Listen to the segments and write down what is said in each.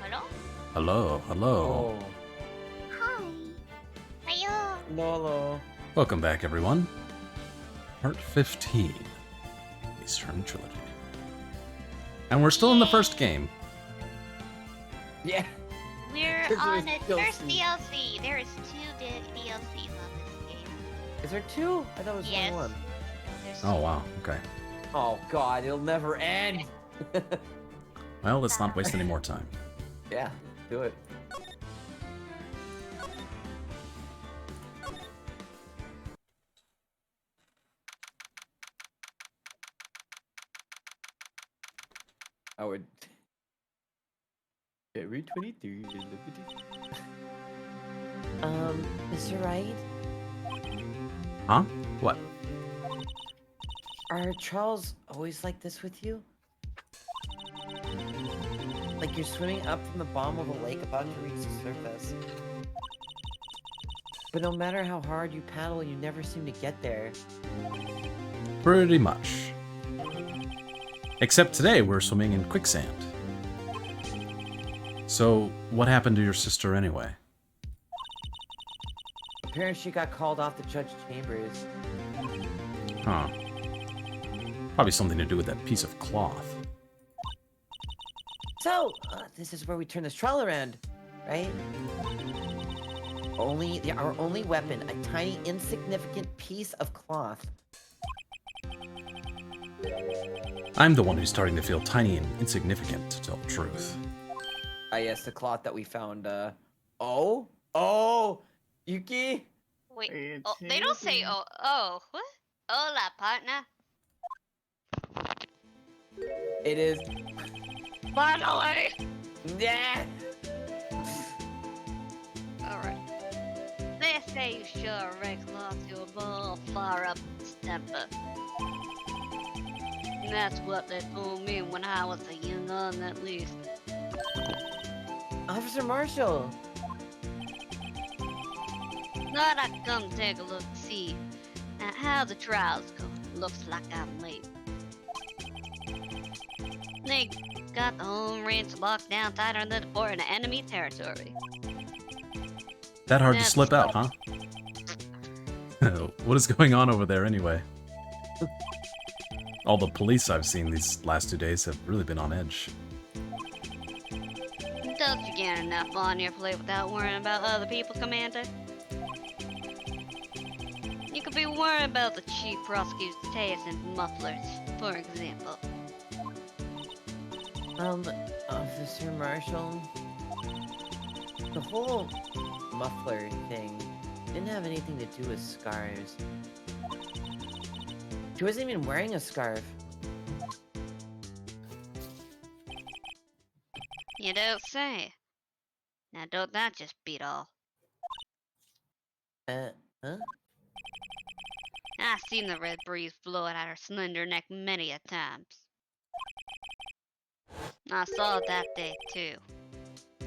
Hello? Hello, hello. Oh. Hi. Hiya. Hello. Welcome back, everyone. Part 15, Eastern Trilogy. And we're still in the first game. Yeah. We're There's on the DLC. first DLC. There is 2 DLCs on this game. Is there two? I thought it was Yes. only one. There's Oh, wow. Okay. Oh god, it'll never end. Well, let's not waste any more time. Yeah, do it. I would. February 23rd. Mr. Wright, Huh? What? are Charles always like this with you? Like you're swimming up from the bottom of a lake about to reach the surface. But no matter how hard you paddle, you never seem to get there. Pretty much. Except today we're swimming in quicksand. So, what happened to your sister anyway? Apparently she got called off the judge chambers. Huh. Probably something to do with that piece of cloth. So, this is where we turn this trial around, right? Our only weapon, a tiny, insignificant piece of cloth. I'm the one who's starting to feel tiny and insignificant, to tell the truth. Ah, yes, the cloth that we found, Oh! Yuki? Wait. Oh, they don't say oh. What? Hola, partner. It is... Finally. Yeah! Alright. They say you sure wreck lost your ball far up its temper. And that's what they told me when I was a young un, at least. Officer Marshall! Thought I'd come take a look to see how the trials go. Looks like I'm late. They got the home range locked down tighter than the fort in enemy territory. That hard to That's slip out, huh? What is going on over there anyway? All the police I've seen these last 2 days have really been on edge. Don't you get enough on your plate without worrying about other people, Commander? You could be worried about the chief prosecutor's taste and mufflers, for example. Officer Marshall... The whole muffler thing didn't have anything to do with scarves. She wasn't even wearing a scarf. You don't say. Now don't that just beat all? Huh? I've seen the red breeze blowing at her slender neck many a times. I saw it that day too.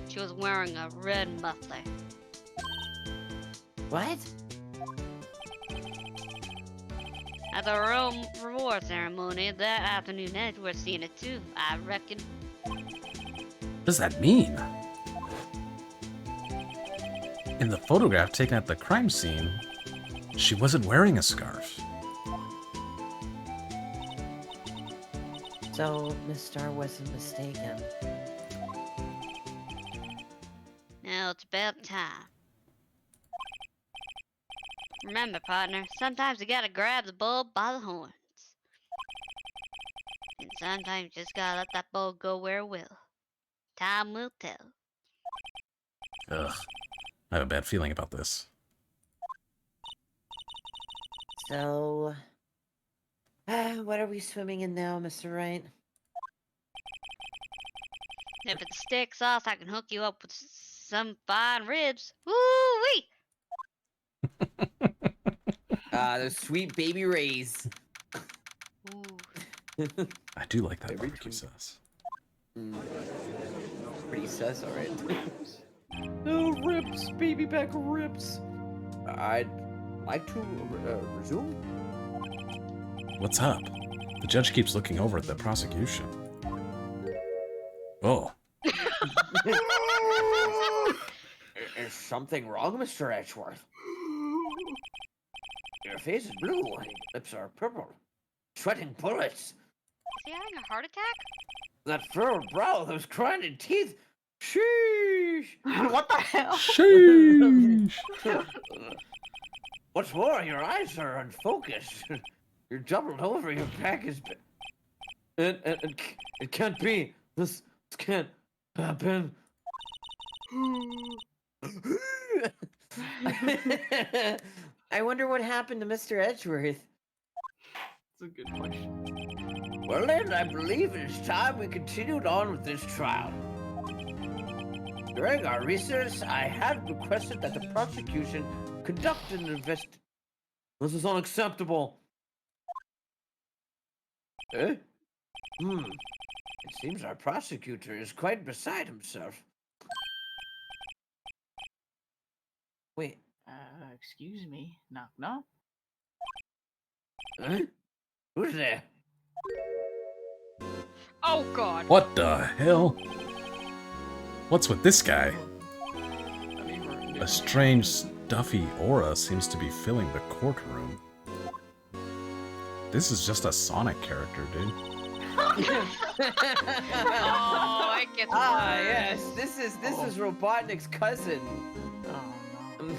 She was wearing a red muffler. What? At the Rome reward ceremony that afternoon, Edward seen it too, I reckon. What does that mean? In the photograph taken at the crime scene, she wasn't wearing a scarf. So, Miss Star wasn't mistaken. Now it's about time. Remember, partner, sometimes you gotta grab the bull by the horns. And sometimes you just gotta let that bull go where it will. Time will tell. Ugh. I have a bad feeling about this. So... what are we swimming in now, Mr. Wright? If it's steak sauce, I can hook you up with some fine ribs. Woo-wee! Those sweet baby rays. Ooh. I do like that Every barbecue tweet. sauce. Pretty sus, alright. No ribs, baby back ribs. I'd like to resume. What's up? The judge keeps looking over at the prosecution. Oh. Is something wrong, Mr. Edgeworth? Your face is blue, and your lips are purple. Sweating bullets. Is he having a heart attack? That furrowed brow, those grinding teeth. Sheesh! What the hell? Sheesh. What's more, your eyes are unfocused. You're doubled over, your back is... It can't be. This can't happen. I wonder what happened to Mr. Edgeworth. That's a good question. Well then, I believe it is time we continued on with this trial. During our research, I had requested that the prosecution conduct an investigation. This is unacceptable. Eh? It seems our prosecutor is quite beside himself. Wait. Excuse me. Knock, knock. Huh? Who's there? Oh god. What the hell? What's with this guy? A strange, stuffy aura seems to be filling the courtroom. This is just a Sonic character, dude. Oh, it gets worse. Yes. This is Robotnik's cousin. Oh no.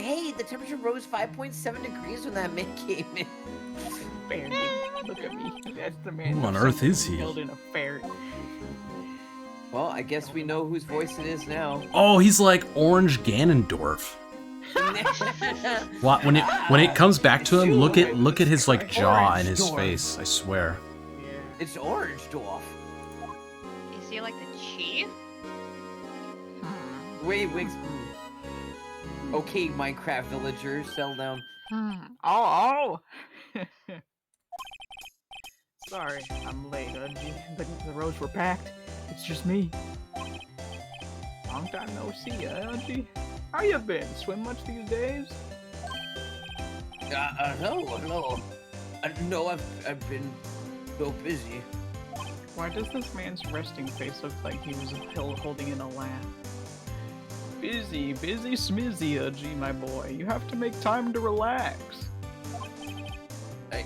Hey, the temperature rose 5.7 degrees when that man came in. Fairy. Look at me. That's the man. Who on who earth is he? Killed in a fairy. Well, I guess we know whose voice it is now. Oh, he's like Orange Ganondorf. When it comes back to him, look at his like jaw and his face. I swear. Yeah. It's Orange Dwarf. Is he like the chief? Wait, Wigs. Okay, Minecraft villager, settle down. Oh. Sorry, I'm late. The roads were packed. It's just me. Long time no see, Angie. How you been? Swim much these days? Hello. No, I've been so busy. Why does this man's resting face look like he was holding in a lamb? Busy smizzy, Angie, my boy. You have to make time to relax.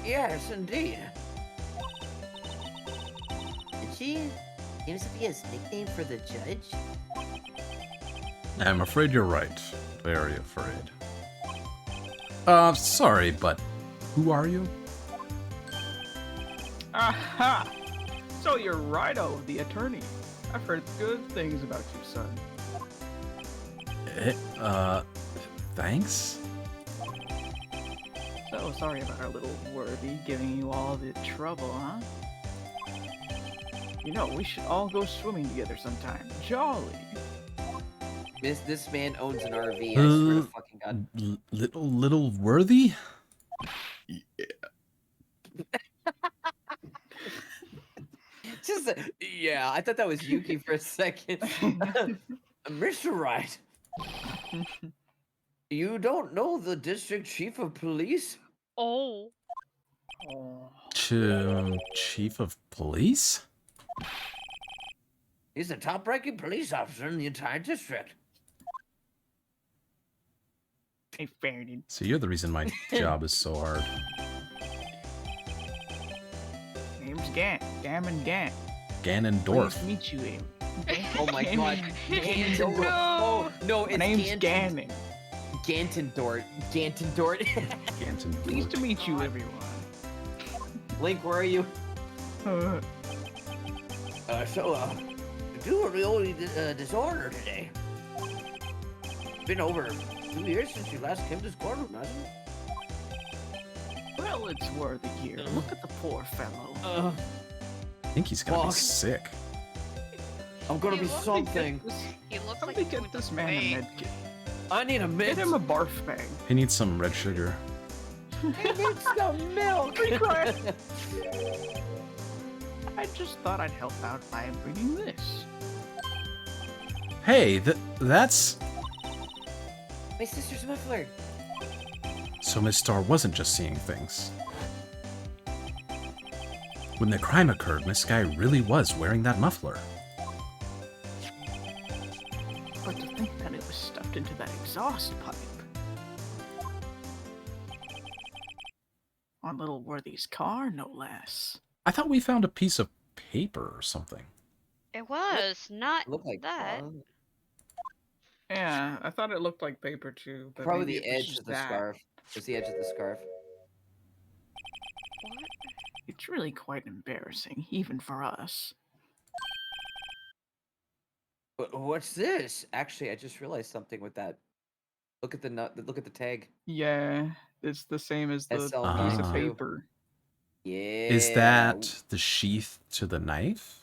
Yes, indeed. She seems to be his nickname for the judge. I'm afraid you're right. Very afraid. Sorry, but who are you? Aha! So you're Righto, the attorney. I've heard good things about you, son. Thanks? So sorry about our little worthy giving you all the trouble, huh? You know, we should all go swimming together sometime. Jolly. This man owns an RV. I swear to fucking God. Little worthy? Yeah, I thought that was Yuki for a second. Mr. Wright, you don't know the district chief of police? Oh. Chief of police? He's the top-ranking police officer in the entire district. Hey, Faraday. So you're the reason my job is so hard. Name's Gant. Gammon Gant. Ganondorf. Nice to meet you, Amy. Oh my God. Ganondorf. No. Oh, no, My it's name's Gannon. Gantendort. Ganondorf. Pleased to meet you, everyone. Link, where are you? Uh, Do a really disorder today. It's been over 2 years since you last came to this courtroom, hasn't it? well, it's worthy here. Look at the poor fellow. I think he's gonna be Fuck. sick. I'm gonna He be looks something. He looks Let like me he's get going this to man a faint. med kit. I need a Get mint. him a barf bag. He needs some red sugar. I need some milk. I just thought I'd help out by bringing this. Hey, that's... My sister's muffler. So Miss Star wasn't just seeing things. When the crime occurred, Miss Sky really was wearing that muffler. dropped into that exhaust pipe. On little Worthy's car, no less. I thought we found a piece of paper or something. It was not Look like that. Yeah, I thought it looked like paper too, but Probably maybe the it was edge just of the that. scarf. It's the edge of the scarf. What? It's really quite embarrassing, even for us. What's this? Actually, I just realized something with that. Look at the nut. Look at the tag. Yeah, it's the same as the piece of SL92. paper. Yeah. Is that the sheath to the knife?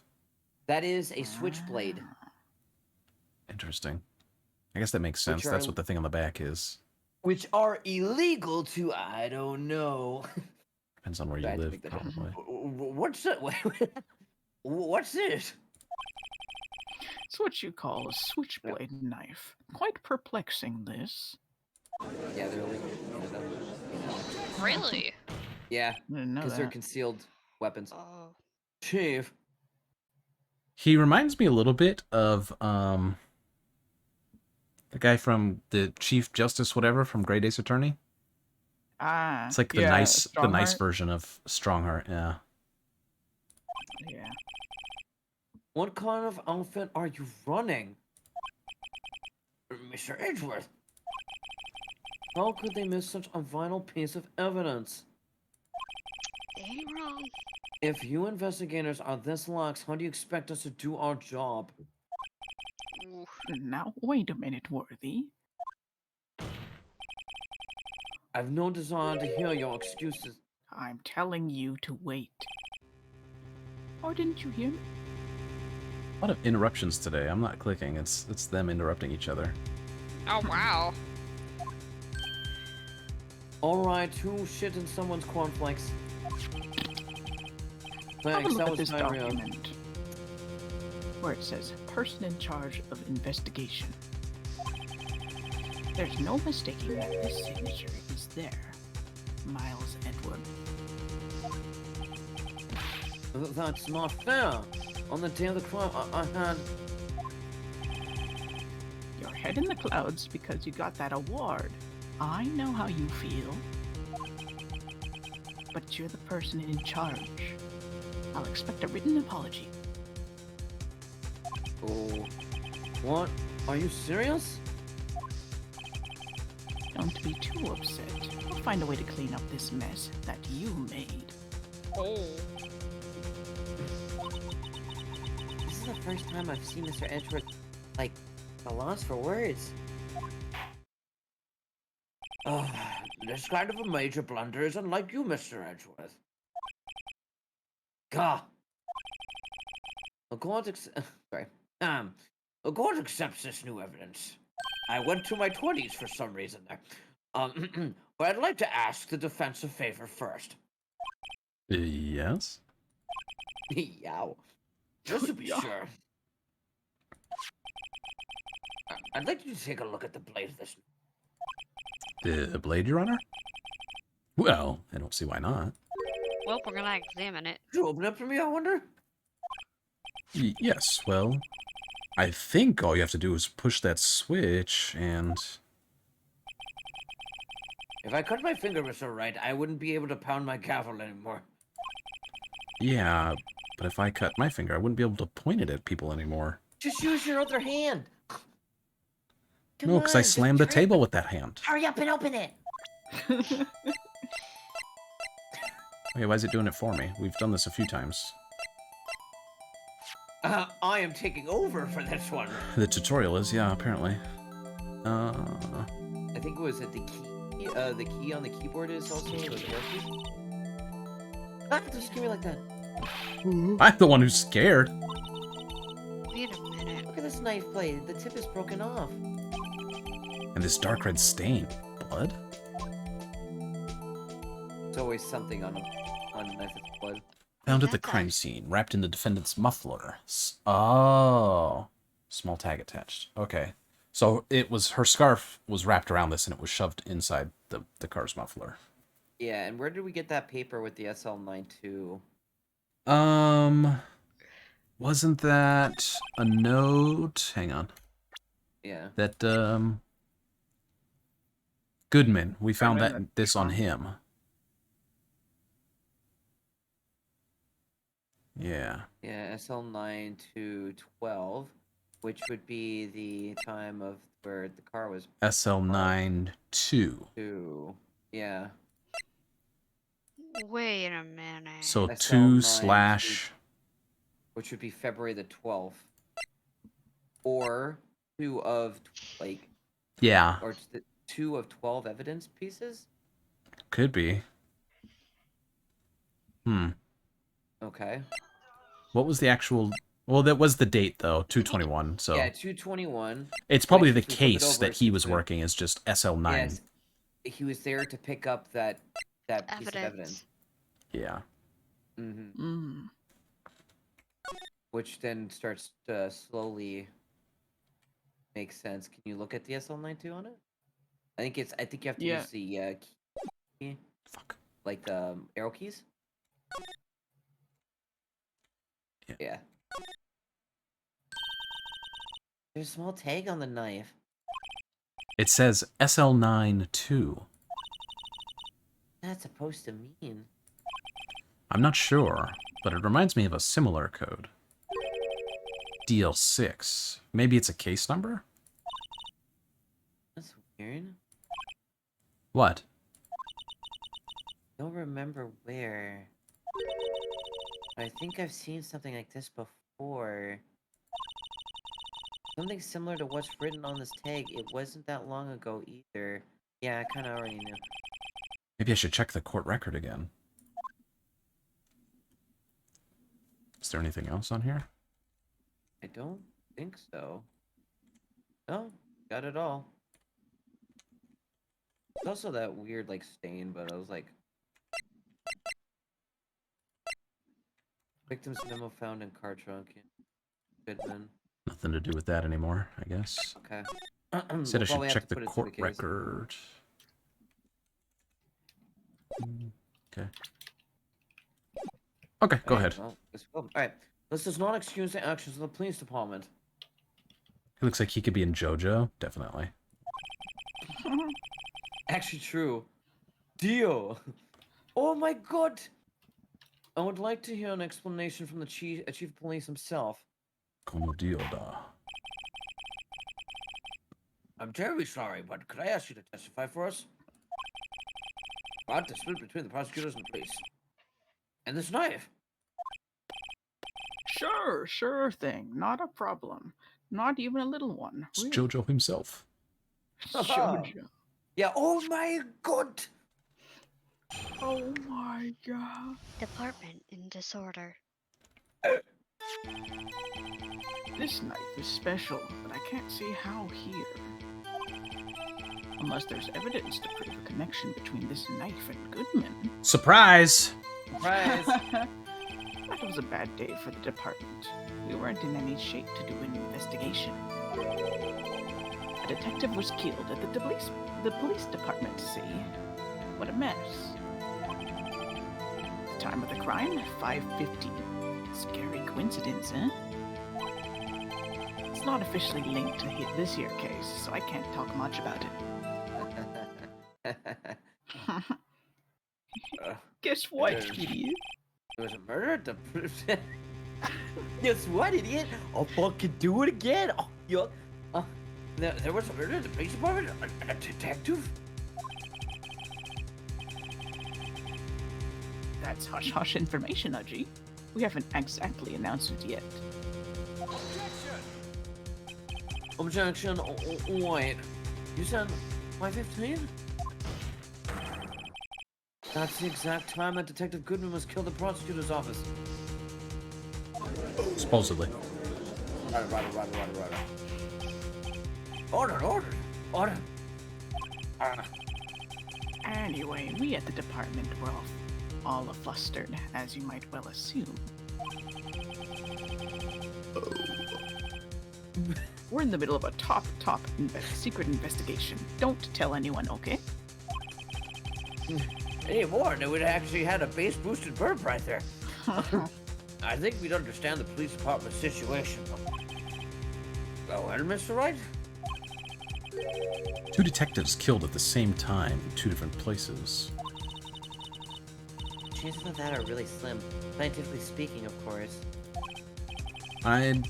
That is a switchblade. Interesting. I guess that makes Which sense. That's are- what the thing on the back is. Which are illegal to, I don't know. Depends on where I you had to live, make that joke. probably. What's that? What's this? It's what you call a switchblade knife. Quite perplexing, this. Yeah, they're illegal. Really? Yeah, I didn't know because they're that. concealed weapons. Oh. Chief. He reminds me a little bit of the guy from the Chief Justice whatever from Great Ace Attorney. Ah, It's like the yeah, nice Strongheart? version of Strongheart, yeah. Yeah. What kind of outfit are you running? Mr. Edgeworth. How could they miss such a vital piece of evidence? They ain't wrong. If you investigators are this lax, how do you expect us to do our job? Oof. Now, wait a minute, Worthy. I've no desire to hear your excuses. I'm telling you to wait. Or didn't you hear me? A lot of interruptions today. I'm not clicking. It's them interrupting each other. Oh wow. Alright, who shit in someone's cornflakes? Have a Thanks, look that at was this diarrhea. document. Where it says, person in charge of investigation. There's no mistaking that this signature is there. Miles Edward. That's not fair. On the day of the crime, I had... Your head in the clouds because you got that award. I know how you feel. But you're the person in charge. I'll expect a written apology. Oh... What? Are you serious? Don't be too upset. I'll find a way to clean up this mess that you made. Oh. This is the first time I've seen Mr. Edgeworth, like, a loss for words. This kind of a major blunder isn't like you, Mr. Edgeworth. Gah! The court the court accepts this new evidence. I went to my 20s for some reason there. But I'd like to ask the defense a favor first. Yes? Yow. Just to be Yeah. sure. I'd like you to take a look at the blade of this. The Blade Runner? Well, I don't see why not. Well, we're gonna examine it. Could you open it for me, I wonder? Yes, well, I think all you have to do is push that switch and... If I cut my finger, Mr. Wright, I wouldn't be able to pound my gavel anymore. Yeah, but if I cut my finger, I wouldn't be able to point it at people anymore. Just use your other hand. Come No, because I on, just slammed the try table it. with that hand. Hurry up and open it. Okay, why is it doing it for me? We've done this a few times. I am taking over for this one. The tutorial is, yeah, apparently. I think it was at the key. The key on the keyboard is also the arrow key. Ah, just give me like that. I'm the one who's scared. Wait a minute. Look at this knife blade. The tip is broken off. And this dark red stain. Blood? It's always something on a knife with blood. Found at the That's crime a- scene, wrapped in the defendant's muffler. Oh. Small tag attached. Okay. So it was, her scarf was wrapped around this and it was shoved inside the car's muffler. Yeah, and where did we get that paper with the SL92? Wasn't that a note? Hang on. Yeah. That, Goodman. We found Goodman, this on fine. him. Yeah. Yeah, SL9 to 12, which would be the time of where the car was SL9 2. 2. Yeah. Wait a minute. So SL9 2/ which would be February the 12th. Or 2 of, like, yeah, or 2 of 12 evidence pieces? could be. Okay. What was the actual? Well, that was the date though, 2/21. So Yeah, 2/21. it's probably which, the if we flip it case over, that he it's was gonna- working as just SL9. Yes, he was there to pick up that piece of evidence. Yeah. Mm. Which then starts to slowly make sense. Can you look at the SL92 on it? I think you have to Yeah. use the key, Fuck. like the arrow keys. Yeah. Yeah. There's a small tag on the knife. It says SL9 2. What's that supposed to mean? I'm not sure, but it reminds me of a similar code. DL6. Maybe it's a case number? That's weird. What? Don't remember where. I think I've seen something like this before. Something similar to what's written on this tag. It wasn't that long ago either. Yeah, I kind of already knew. Maybe I should check the court record again. Is there anything else on here? I don't think so. No, got it all. There's also that weird, like, stain, but I was like... Victim's memo found in car trunk. Goodman. Nothing to do with that anymore, I guess. Okay. Said I We'll should probably have check to the put it to court case. record. Okay. Okay, go ahead. Well, let's go. Alright. This does not excuse the actions of the police department. He looks like he could be in JoJo. Definitely. Actually true. Deal. Oh my god! I would like to hear an explanation from the chief of police himself. Como Dio da. I'm terribly sorry, but could I ask you to testify for us? About the split between the prosecutors and the police. And this knife. Sure thing. Not a problem. Not even a little one. It's Really. JoJo himself. Jojo. Yeah, oh my god! Oh my god. Department in disorder. This knife is special, but I can't see how here. Unless there's evidence to prove a connection between this knife and Goodman. Surprise! Surprise! That was a bad day for the department. We weren't in any shape to do an investigation. A detective was killed at the police department, see? What a mess. The time of the crime, 5:15. Scary coincidence, huh? It's not officially linked to this here case, so I can't talk much about it. Guess what, idiot? There was a murder at the... Guess what, idiot? I'll fucking do it again! Oh, yo... there was a murder at the police department? A detective? That's hush-hush information, Uji. We haven't exactly announced it yet. Objection. Wait. You said 5:15? That's the exact time that Detective Goodman was killed at the prosecutor's office. Supposedly. Right. Order. Anyway, we at the department were all flustered, as you might well assume. We're in the middle of a top secret investigation. Don't tell anyone, okay? Any more, and we'd actually had a base boosted burp right there. I think we'd understand the police department's situation. Go ahead, Mr. Wright. Two detectives killed at the same time in two different places. Chances of that are really slim. Scientifically speaking, of course. I'd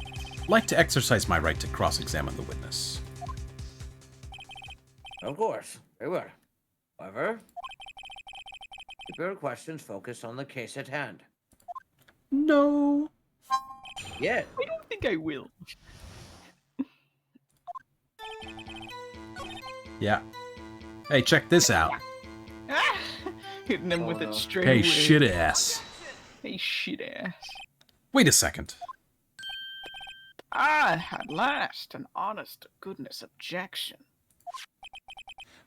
like to exercise my right to cross-examine the witness. Of course. Very well. However, keep your questions focused on the case at hand. No. Yeah. I don't think I will. Yeah. Hey, check this out. Ah! Hitting them Oh, with no. it straight Hey, away. shit ass. Hey, shit ass. Wait a second. Ah, at last, an honest to goodness objection.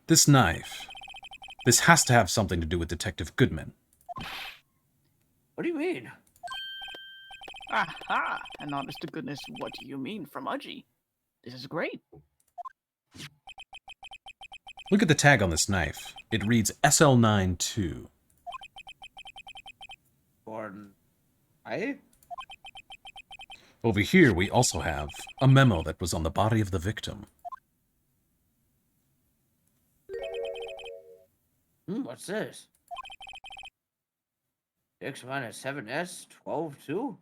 This knife. This has to have something to do with Detective Goodman. What do you mean? Aha! An honest to goodness, what do you mean from Udgy? This is great. Look at the tag on this knife. It reads SL92. Gordon. I? Over here, we also have a memo that was on the body of the victim. What's this? 6 minus 7s, 12, 2?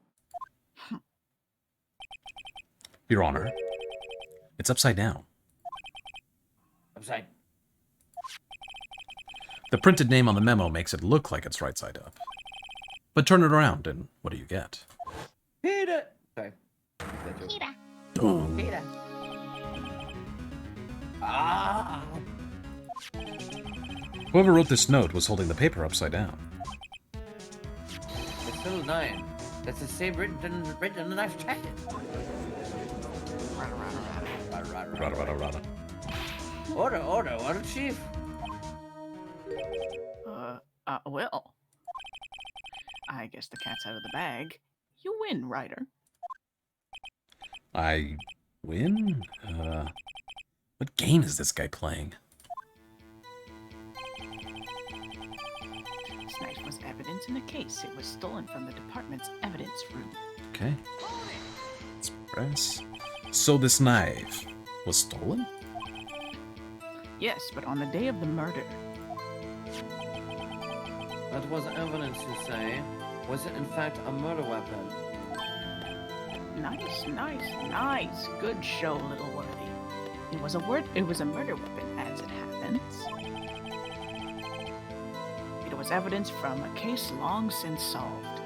Your Honor, it's upside down. Upside. The printed name on the memo makes it look like it's right side up. But turn it around, and what do you get? Peter! Sorry. Boom. Peter. Ah! Whoever wrote this note was holding the paper upside down. It's still 9. That's the same written in the knife's jacket. Rada, rada, rada. Order, Chief. Well. I guess the cat's out of the bag. You win, Ryder. I win? What game is this guy playing? This knife was evidence in the case. It was stolen from the department's evidence room. Okay. Let's press. So this knife was stolen? Yes, but on the day of the murder. That was evidence, you say. Was it in fact a murder weapon? Nice. Good show, little worthy. It was a murder weapon, as it happens. It was evidence from a case long since solved.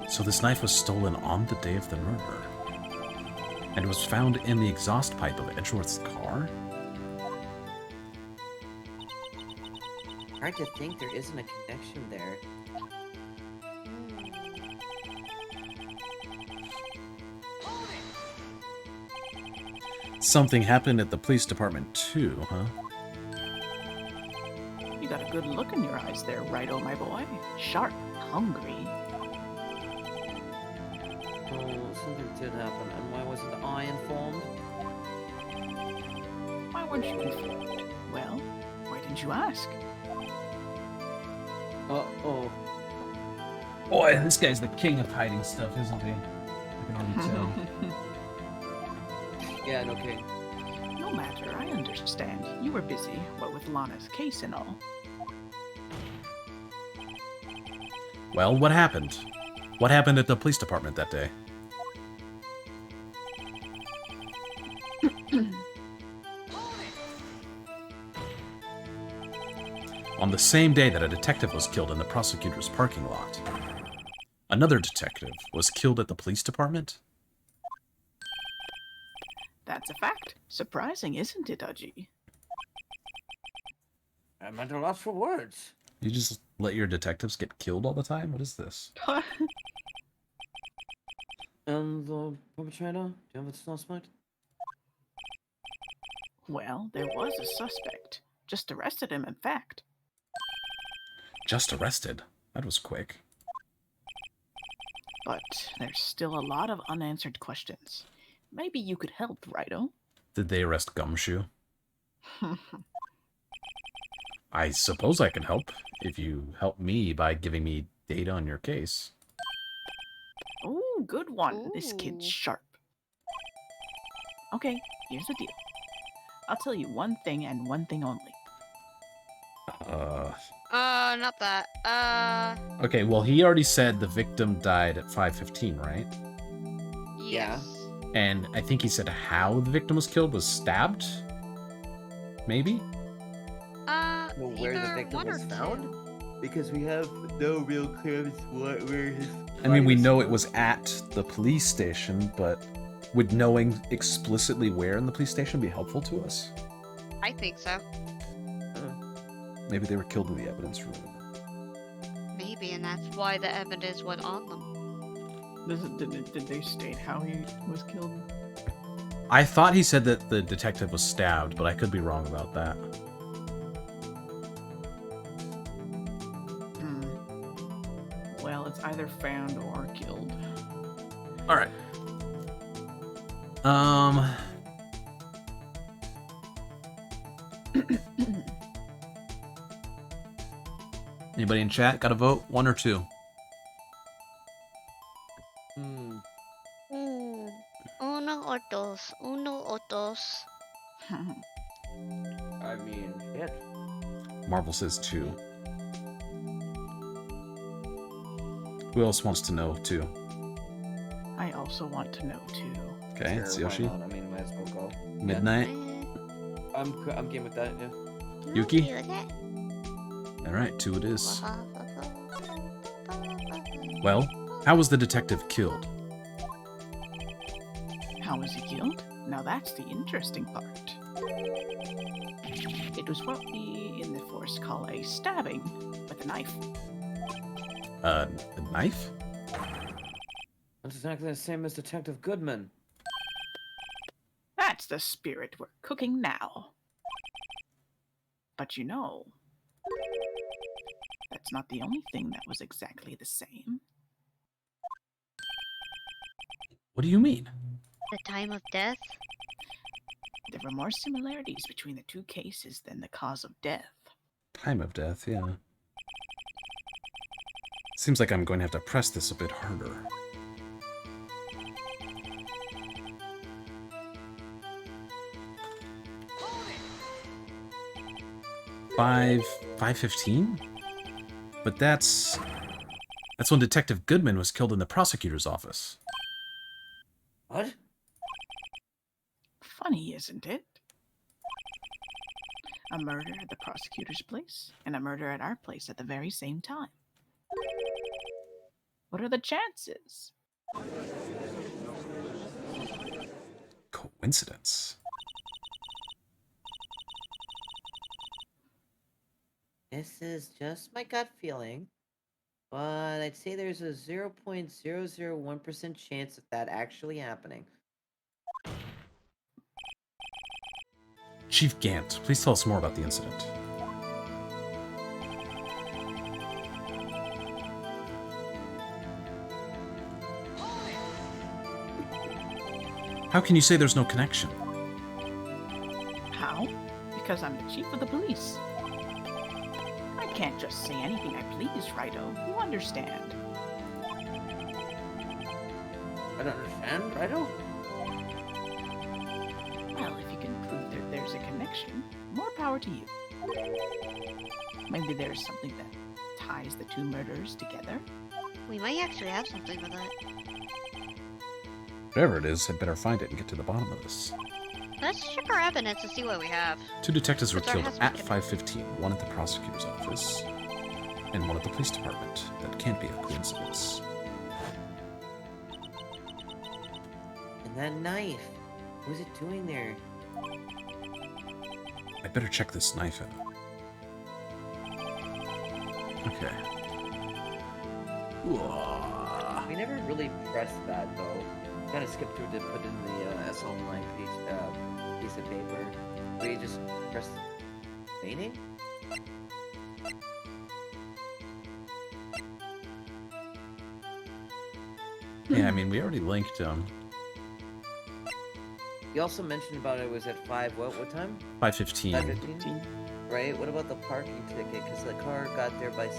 So this knife was stolen on the day of the murder? And it was found in the exhaust pipe of Edgeworth's car? Hard to think there isn't a connection there. Something happened at the police department too, huh? You got a good look in your eyes there, Righto, my boy. Sharp, hungry. Oh, something did happen, and why wasn't I informed? Why weren't you informed? Well, why didn't you ask? Oh. Boy, this guy's the king of hiding stuff, isn't he? I can already tell. Yeah, okay. No matter, I understand. You were busy, what with Lana's case and all. Well, what happened? What happened at the police department that day? On the same day that a detective was killed in the prosecutor's parking lot, another detective was killed at the police department? That's a fact. Surprising, isn't it, Udgy? I'm at a loss for words. You just let your detectives get killed all the time? What is this? And the perpetrator? Do you have a suspect? Well, there was a suspect. Just arrested him, in fact. Just arrested? That was quick. But there's still a lot of unanswered questions. Maybe you could help, Righto. Did they arrest Gumshoe? I suppose I can help, if you help me by giving me data on your case. Oh, good one. This Ooh. kid's sharp. Okay, here's the deal. I'll tell you one thing and one thing only. Not that. Okay, well, he already said the victim died at 5:15, right? Yeah. Yes. And I think he said how the victim was killed was stabbed? Maybe? Well, where the either victim one or was found? two. Because we have no real clearance where his. I mean, we body know it found. was at the police station, but would knowing explicitly where in the police station be helpful to us? I think so. Maybe they were killed in the evidence room. Maybe, and that's why the evidence was on them. Did they state how he was killed? I thought he said that the detective was stabbed, but I could be wrong about that. Well, it's either found or killed. All right. Anybody in chat got a vote? 1 or 2? Hmm. Uno or dos. Uno or dos. I mean, shit. Marvel says 2. Who else wants to know 2? I also want to know too. Okay, it's Sure, why Yoshi. not? I mean, might as well go. Midnight. I'm game with that. Yeah. Yuki? All right, 2 it is. Well, how was the detective killed? How was he killed? Now that's the interesting part. It was what we in the force call a stabbing with a knife. A knife? That's exactly the same as Detective Goodman. That's the spirit we're cooking now. But you know, that's not the only thing that was exactly the same. What do you mean? The time of death? There were more similarities between the two cases than the cause of death. Time of death, yeah. Seems like I'm going to have to press this a bit harder. 5:15? But that's when Detective Goodman was killed in the prosecutor's office. What? Funny, isn't it? A murder at the prosecutor's place and a murder at our place at the very same time. What are the chances? Coincidence. This is just my gut feeling, but I'd say there's a 0.001% chance of that actually happening. Chief Gant, please tell us more about the incident. How can you say there's no connection? How? Because I'm the chief of the police. I can't just say anything I please, Righto. You understand? I don't understand, Righto? Well, if you can prove that there's a connection, more power to you. Maybe there's something that ties the two murders together. We might actually have something with it. Whatever it is, I'd better find it and get to the bottom of this. Let's check our evidence to see what we have. 2 detectives were But there killed has to be at 5:15, one at the prosecutor's office, and one at the police department. That can't be a coincidence. And that knife, what's it doing there? I better check this knife out. Okay. Whoa. We never really pressed that though. Kind of skipped through to put in the SL line piece of paper. We just pressed painting. Yeah, I mean, we already linked him. You also mentioned about it was at 5. What time? 5:15. 5:15. Right. What about the parking ticket? Because the car got there by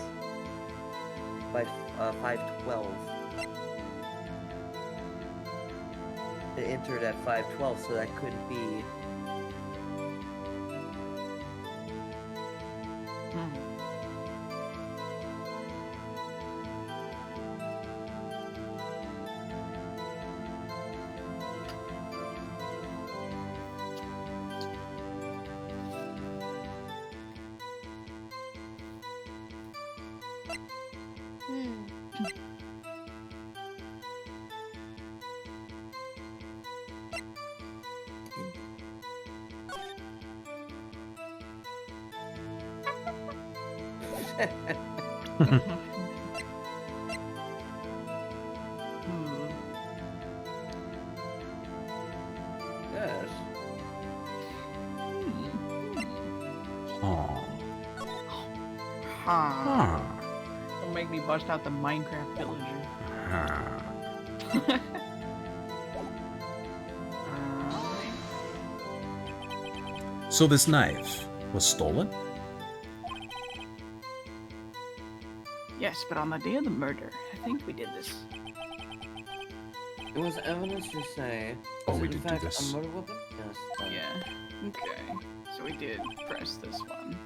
5:12. It entered at 512, so that could be. Hmm. Yes. Oh. Huh. Huh. Don't make me bust out the Minecraft villager. Huh. So this knife was stolen? Yes, but on the day of the murder, I think we did this. It was evidence to say. Oh, was we it in did do fact this. a murder weapon? Yes. Yeah. Okay. So we did press this one.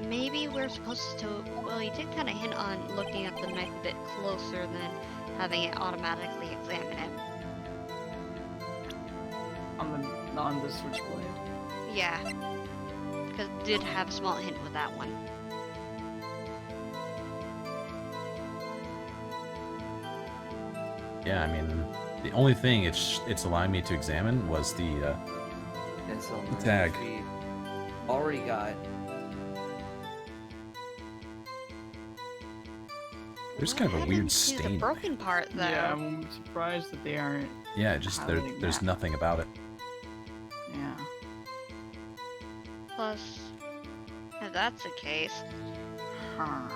Maybe we're supposed to. Well, you did kind of hint on looking at the knife a bit closer than having it automatically examine it. On the switchblade. Yeah. Because it did have a small hint with that one. Yeah, I mean, the only thing it's allowing me to examine was the And so The tag. we already got. There's What kind of a happened weird to stain. the broken part, though. Yeah, I'm surprised that they aren't. Yeah, just highlighting there's that. nothing about it. Yeah. Plus, if that's the case, Huh.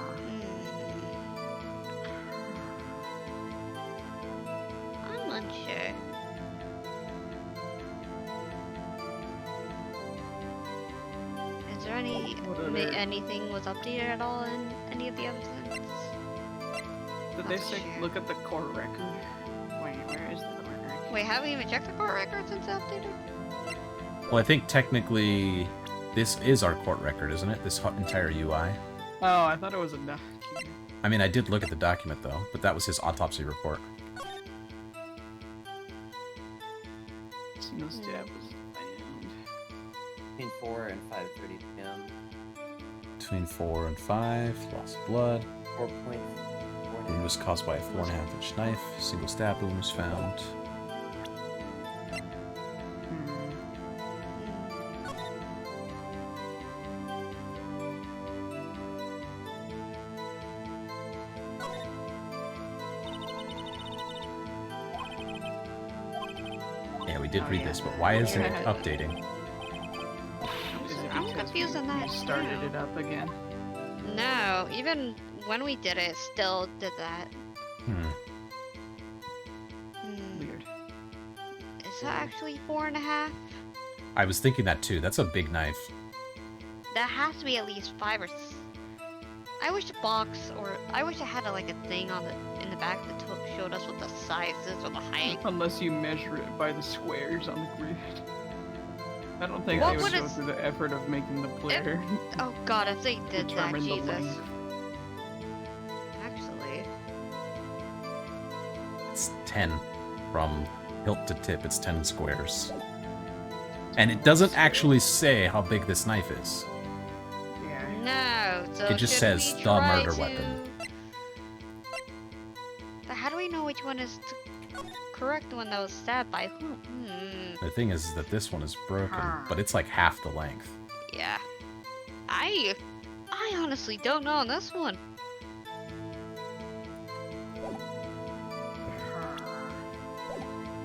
I'm unsure. Is there anything was updated at all in any of the episodes? Did they Not say sure. look at the court record? Wait, where is the court record? Wait, haven't you even checked the court record since it's updated? Well, I think technically this is our court record, isn't it? This entire UI. Oh, I thought it was a document. I mean, I did look at the document though, but that was his autopsy report. Single step was found. Between 4 and 5:30 p.m. Between 4 and 5, loss of blood. 4.4. Wound was caused by a 4.5-inch knife. Single stab wound was found. Yeah, we did Oh, read yeah. this, but why isn't it Yeah. updating? Is it I'm because confused on that, we started too. it up again. No, even when we did it, still did that. Hmm. Weird. Is that actually 4.5? I was thinking that too. That's a big knife. That has to be at least 5 or. I wish a box, or I wish I had like a thing on in the back that showed us what the sizes or the height. Unless you measure it by the squares on the grid. I don't think What they would would go it- through the effort of making the player Oh God, if they did that, determine the Jesus. length. Actually, It's 10 from hilt to tip. It's 10 squares. And it doesn't actually say how big this knife is. Yeah. no. So It just should says we the try murder to- weapon. But how do we know which one is the correct one that was stabbed by whom? The thing is that this one is broken, but it's like half the length. Yeah. I honestly don't know on this one.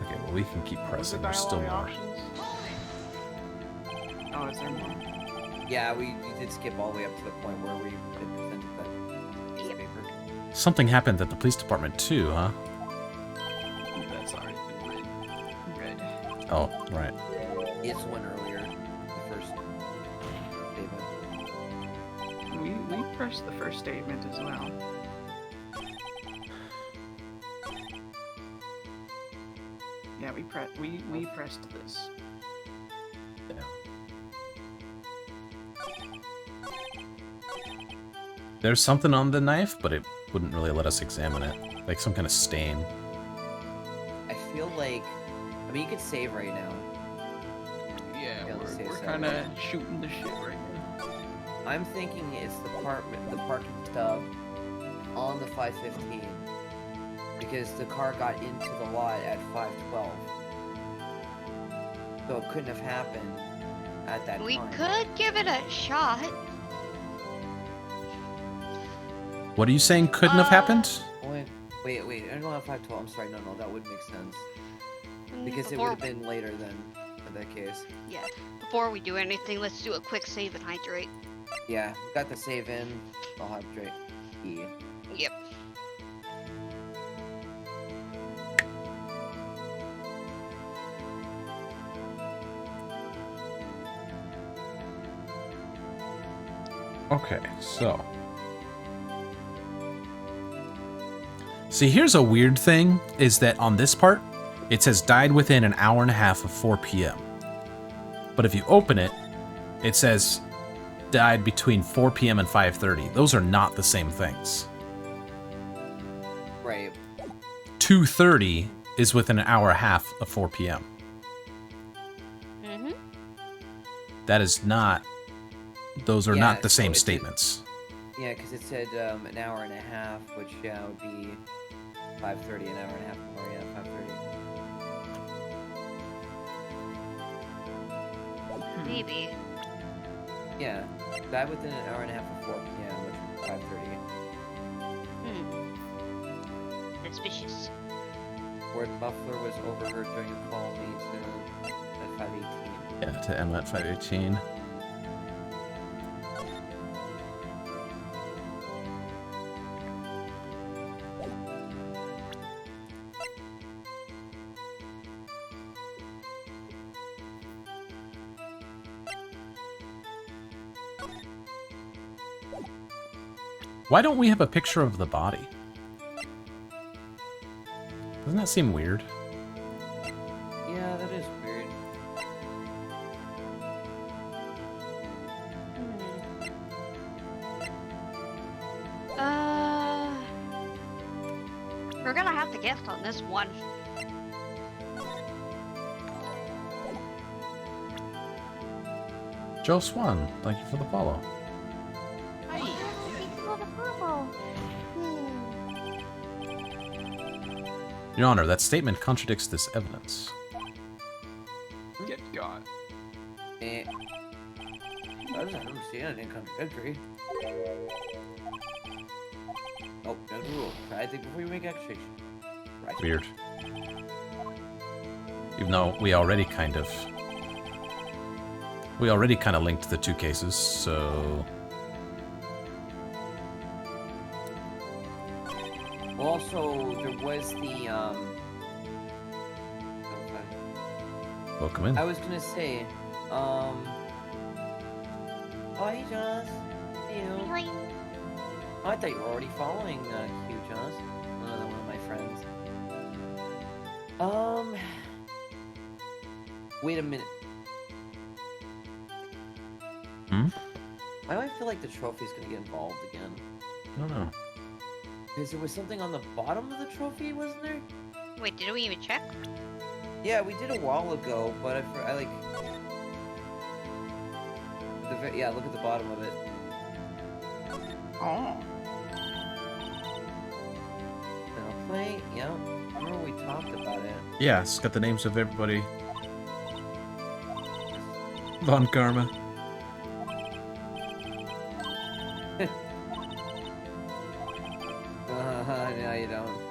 Okay, well we can keep What was the pressing. There's still dialogue more. options? Oh, is there more? Yeah, we did skip all the way up to the point where we had presented that piece of paper. Something happened at the police department too, huh? That's already been read. Oh, right. It's one earlier. The first statement. We pressed the first statement as well. Yeah, we pressed this. Yeah. There's something on the knife, but it wouldn't really let us examine it. Like some kind of stain. I feel like, I mean, you could save right now. Yeah, Yeah, let's say we're so. kind of shooting the shit right now. I'm thinking it's the parking stub on the 515 because the car got into the lot at 512, so it couldn't have happened at that We time. could give it a shot. What are you saying couldn't have happened? Wait, I don't know at 512. I'm sorry, no, that would make sense because it would have been later than in that case. Yeah. Before we do anything, let's do a quick save and hydrate. Yeah, we got the save in. I'll hydrate. E. Yep. Okay, so. See, here's a weird thing, is that on this part, it says died within an hour and a half of 4 p.m. But if you open it, it says died between 4 p.m. and 5:30. Those are not the same things. Right. 2:30 is within an hour and a half of 4 p.m. Mm-hmm. That is not... Those are Yeah, not the so same it's a- statements. Yeah, because it said an hour and a half, which would be 5:30, an hour and a half more. Yeah, 5:30. Maybe. Yeah, died within an hour and a half of 4 p.m., which was 5:30. Suspicious. Word muffler was overheard during a call made to at 5:18. Yeah, to Emma at 5:18. Why don't we have a picture of the body? Doesn't that seem weird? Yeah, that is weird. We're gonna have to guess on this one. Joe Swan, thank you for the follow. Your Honor, that statement contradicts this evidence. Get got. I don't see anything contradictory. Oh, no rule. Try to think before you make accusation. Right. Weird. Even though we already kind of linked the two cases, so... Also, there was the, Welcome in. I was gonna say, oh, hey, Jonas. Hey, you. Oh, I thought you were already following, Q, Jonas. Another one of my friends. Wait a minute. Hmm? Why do I feel like the trophy's gonna get involved again? I don't know. Because there was something on the bottom of the trophy, wasn't there? Wait, did we even check? Yeah, we did a while ago, but I like... Yeah, look at the bottom of it. Oh. Play, yeah. Remember we talked about it. Yeah, it's got the names of everybody. Von Karma. No, you don't.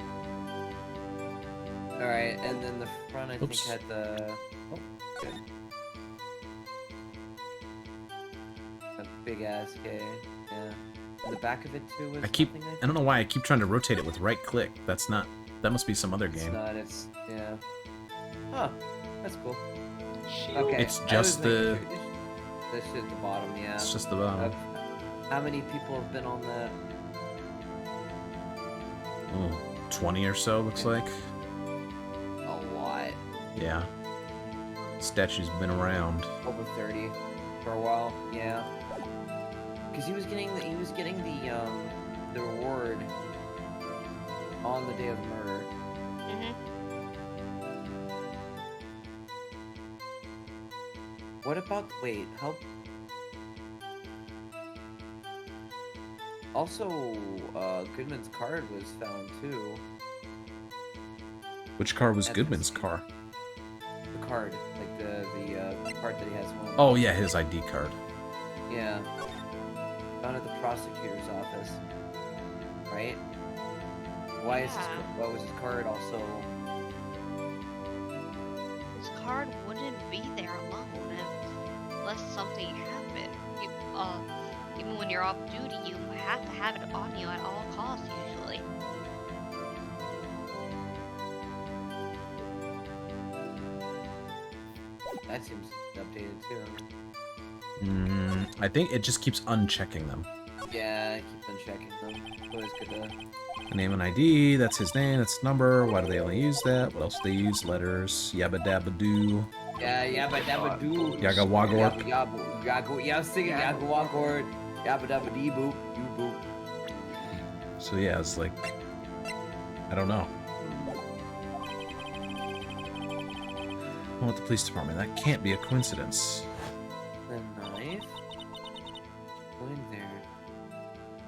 Alright, and then the front, I Oops. think, had the... Oh, good. A big-ass K, yeah. And the back of it, too, was I something, don't know why I keep trying to rotate it with right click. That's not... That must be some other It's game. not, it's... Yeah. Huh. That's cool. Shit. Okay. It's I just was making the- sure- This is the bottom, yeah. It's just the bottom. How many people have been on that? Ooh, 20 or so, looks like. A lot. Yeah. Statue's been around. Over 30 for a while. Yeah. Because he was getting the reward on the day of the murder. Mm-hmm. What about how? Also, Goodman's card was found too. Which car was At Goodman's the- car? The card, like the card that he has. Oh yeah, his ID card. Yeah. Found at the prosecutor's office. Right? Why was his card also? His card wouldn't be there alone unless something happened. Even when you're off duty, you have to have it on you at all costs usually. That seems updated too. I think it just keeps unchecking them. Yeah, keep on checking them. Always good to. Name and ID, that's his name, that's his number. Why do they only use that? What else do they use? Letters, yabba dabba doo. Yeah, yabba dabba doo. Yaga wagor. Yeah, I'm singing yaga wagor. Yabba dabba dee boop, doo boop. So yeah, it's like, I don't know. Well, at the police department, that can't be a coincidence. The knife? Go in there.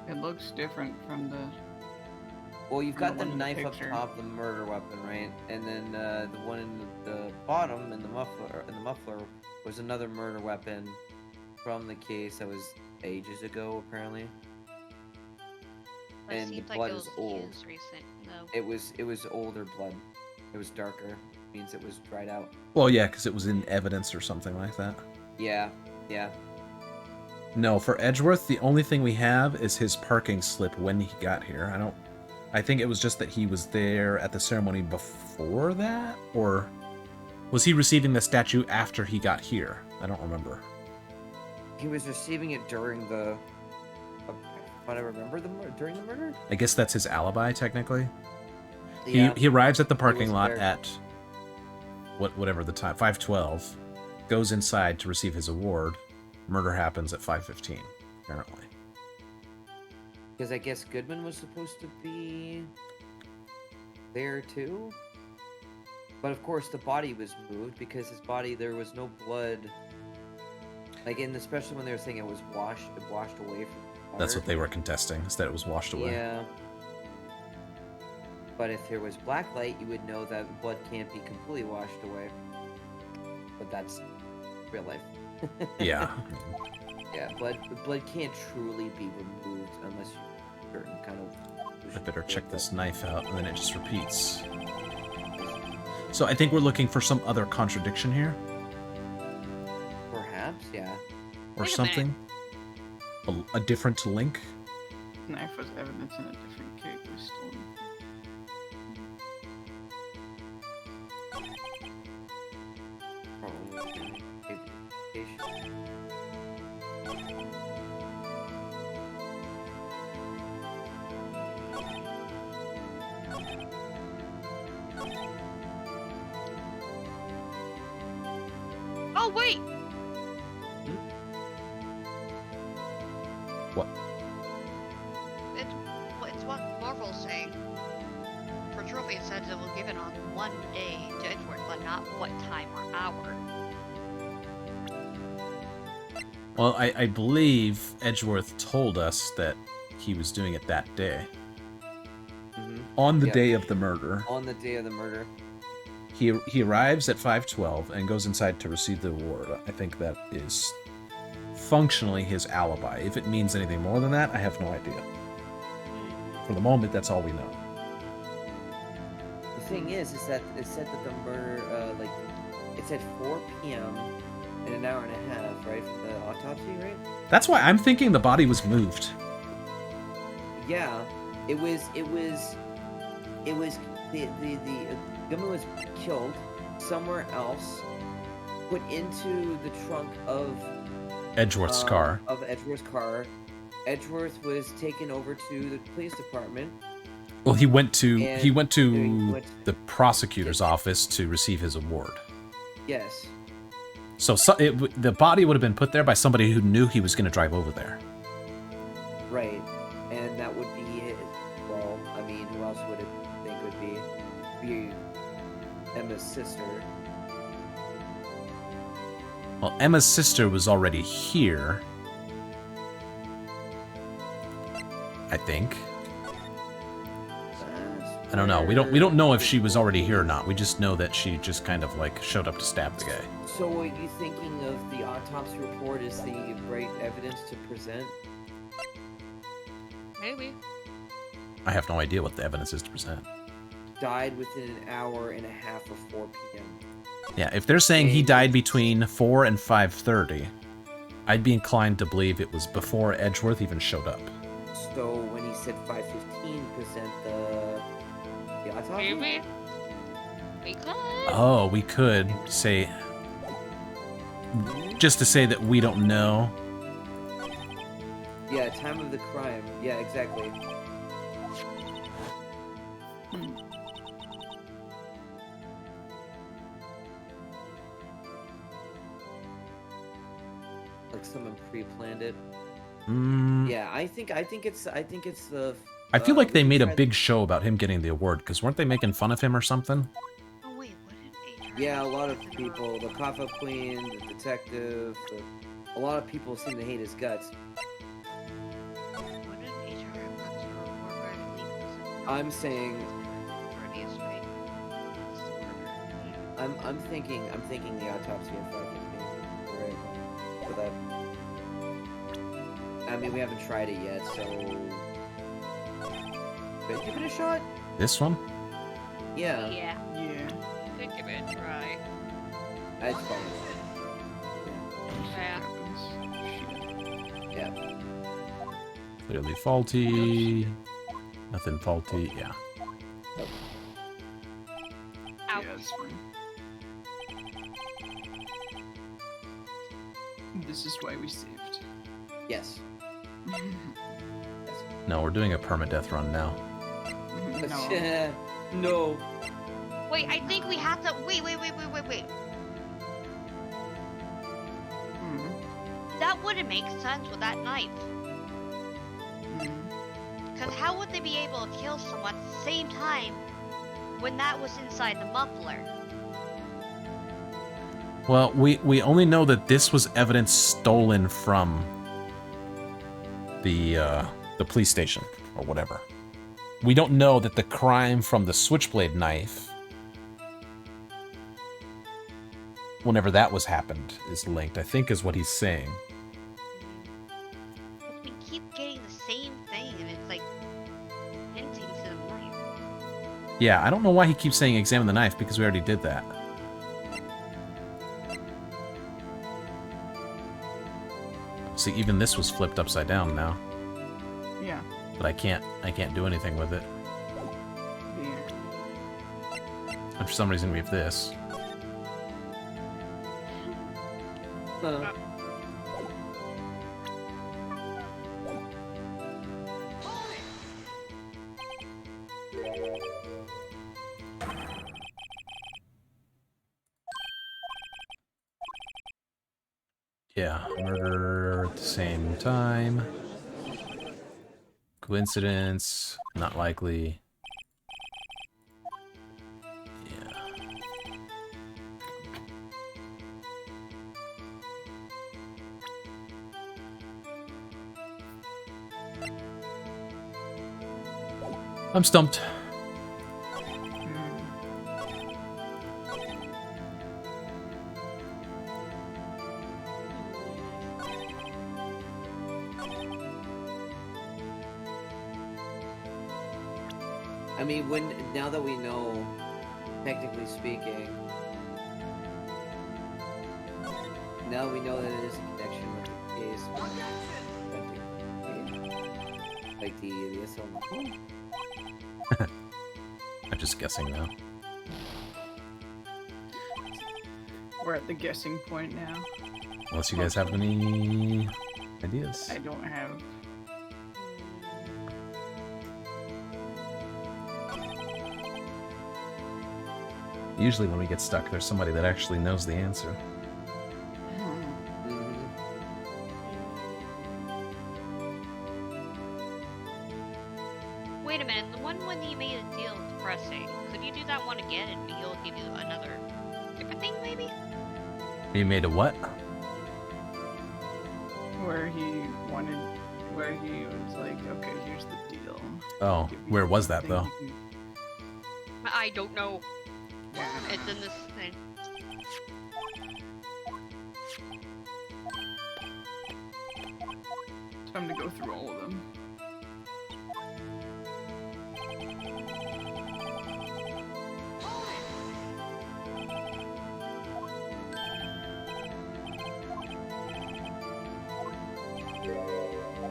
It looks different from the. Well, you've got the one in the knife up picture. top, the murder weapon, right? And then the one in the bottom, in the muffler, was another murder weapon from the case that was ages ago, apparently. But it And the seems blood like it is was old. used recent, though. It was older blood. It was darker. Means it was dried out. Well, yeah, because it was in evidence or something like that. Yeah, yeah. No, for Edgeworth, the only thing we have is his parking slip when he got here. I think it was just that he was there at the ceremony before that? Or was he receiving the statue after he got here? I don't remember. He was receiving it during the. What I remember during the murder. I guess that's his alibi, technically. Yeah. He arrives at the parking was lot there. at whatever the time, 5:12, goes inside to receive his award. Murder happens at 5:15, apparently. Because I guess Goodman was supposed to be there too. But of course, the body was moved because his body, there was no blood. Like, especially when they were saying it was washed away from the water. That's what they were contesting, is that it was washed away. Yeah. But if there was black light, you would know that blood can't be completely washed away. But that's real life. Yeah. Yeah, blood can't truly be removed unless you certain kind of. I better check this knife out, and then it just repeats. So I think we're looking for some other contradiction here, Perhaps, yeah. or Wait a something. A different link. Knife was evidence in a different case. It was stolen. Oh wait! What? It's what Marvel's saying. For Trophy, it says it was given on one day to Edgeworth, but not what time or hour. Well, I believe Edgeworth told us that he was doing it that day. Mhm. On the Yep. day of the murder. On the day of the murder. He arrives at 5:12 and goes inside to receive the award. I think that is functionally his alibi. If it means anything more than that, I have no idea. For the moment, that's all we know. The thing is that it said that the murder, it said 4 p.m. in an hour and a half, right, from the autopsy, right? That's why I'm thinking the body was moved. Yeah, it was the Gummy was killed somewhere else, put into the trunk of Edgeworth's car. Of Edgeworth's car. Edgeworth was taken over to the police department. Well, he went to And he went the prosecutor's office to receive his award. Yes. So, the body would have been put there by somebody who knew he was going to drive over there. Right. And that would be it. Well, I mean, who else would it think would be Emma's sister? Well, Emma's sister was already here, I think. I don't know. We don't know if she was already here or not. We just know that she just kind of like showed up to stab the guy. So are you thinking of the autopsy report as the right evidence to present? Maybe. I have no idea what the evidence is to present. Died within an hour and a half of 4 p.m. Yeah, if they're saying he died between 4 and 5:30, I'd be inclined to believe it was before Edgeworth even showed up. So when he said 5:15, present the autopsy? Maybe. We could. Oh, we could say, just to say that we don't know. Yeah, time of the crime. Yeah, exactly. Like someone pre-planned it. Yeah, I think it's the. I feel like they we made a tried- big show about him getting the award, because weren't they making fun of him or something? Oh wait, what did HR? Yeah, a lot of people, the pop-up queen, the detective, a lot of people seem to hate his guts. What did HR have to report right I'm saying, Prettiest right? I'm thinking the autopsy at 5:15. Right. So that. I mean, we haven't tried it yet, so. But give it a shot. This one? Yeah, Yeah, Yeah. could give it a try. that's fine. Yeah. Happens. Shit. Yeah. Clearly faulty. Nothing faulty. Yeah. Ouch. Yeah, it's fine. This is why we saved. Yes. No, we're doing a permadeath run now. No. No. Wait, I think we have to. Wait. Mhm. That wouldn't make sense with that knife. Mhm. Because how would they be able to kill someone at the same time when that was inside the muffler? Well, we only know that this was evidence stolen from the police station or whatever. We don't know that the crime from the switchblade knife, whenever that was happened, is linked, I think is what he's saying. But we keep getting the same thing, and it's like hinting to the knife. Yeah, I don't know why he keeps saying examine the knife, because we already did that. See, even this was flipped upside down now, Yeah. but I can't do anything with it. Yeah. And for some reason we have this. Yeah, murder at the same time. Coincidence, not likely. Yeah. I'm stumped. I mean, now that we know, technically speaking, now we know that it is a connection with the case. Like the assault. I'm just guessing now. We're at the guessing point now. Unless you guys have any ideas. I don't have. Usually when we get stuck, there's somebody that actually knows the answer. Mhm. Wait a minute, the one when you made a deal with Pressing, could you do that one again and he'll give you another different thing, maybe? You made a what? Where he was like, okay, here's the deal. Oh, Give me where was that everything though? you I don't know. can- Yeah. It's in this thing. Time to go through all of them.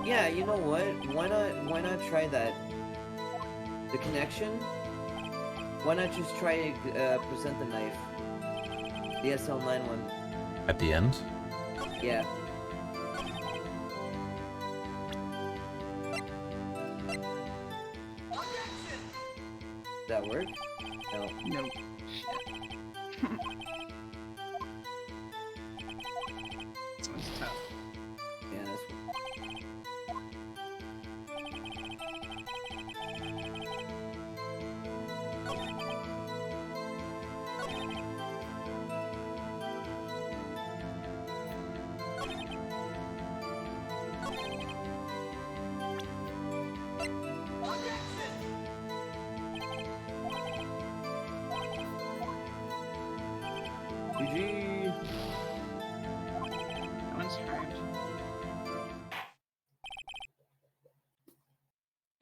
Yeah, you know what? Why not try that? The connection? Why not just try to present the knife? The SL9 one. At the end? Yeah. That work? No. Nope. Shit. This one's tough. Yeah, that's GG. That one's hard.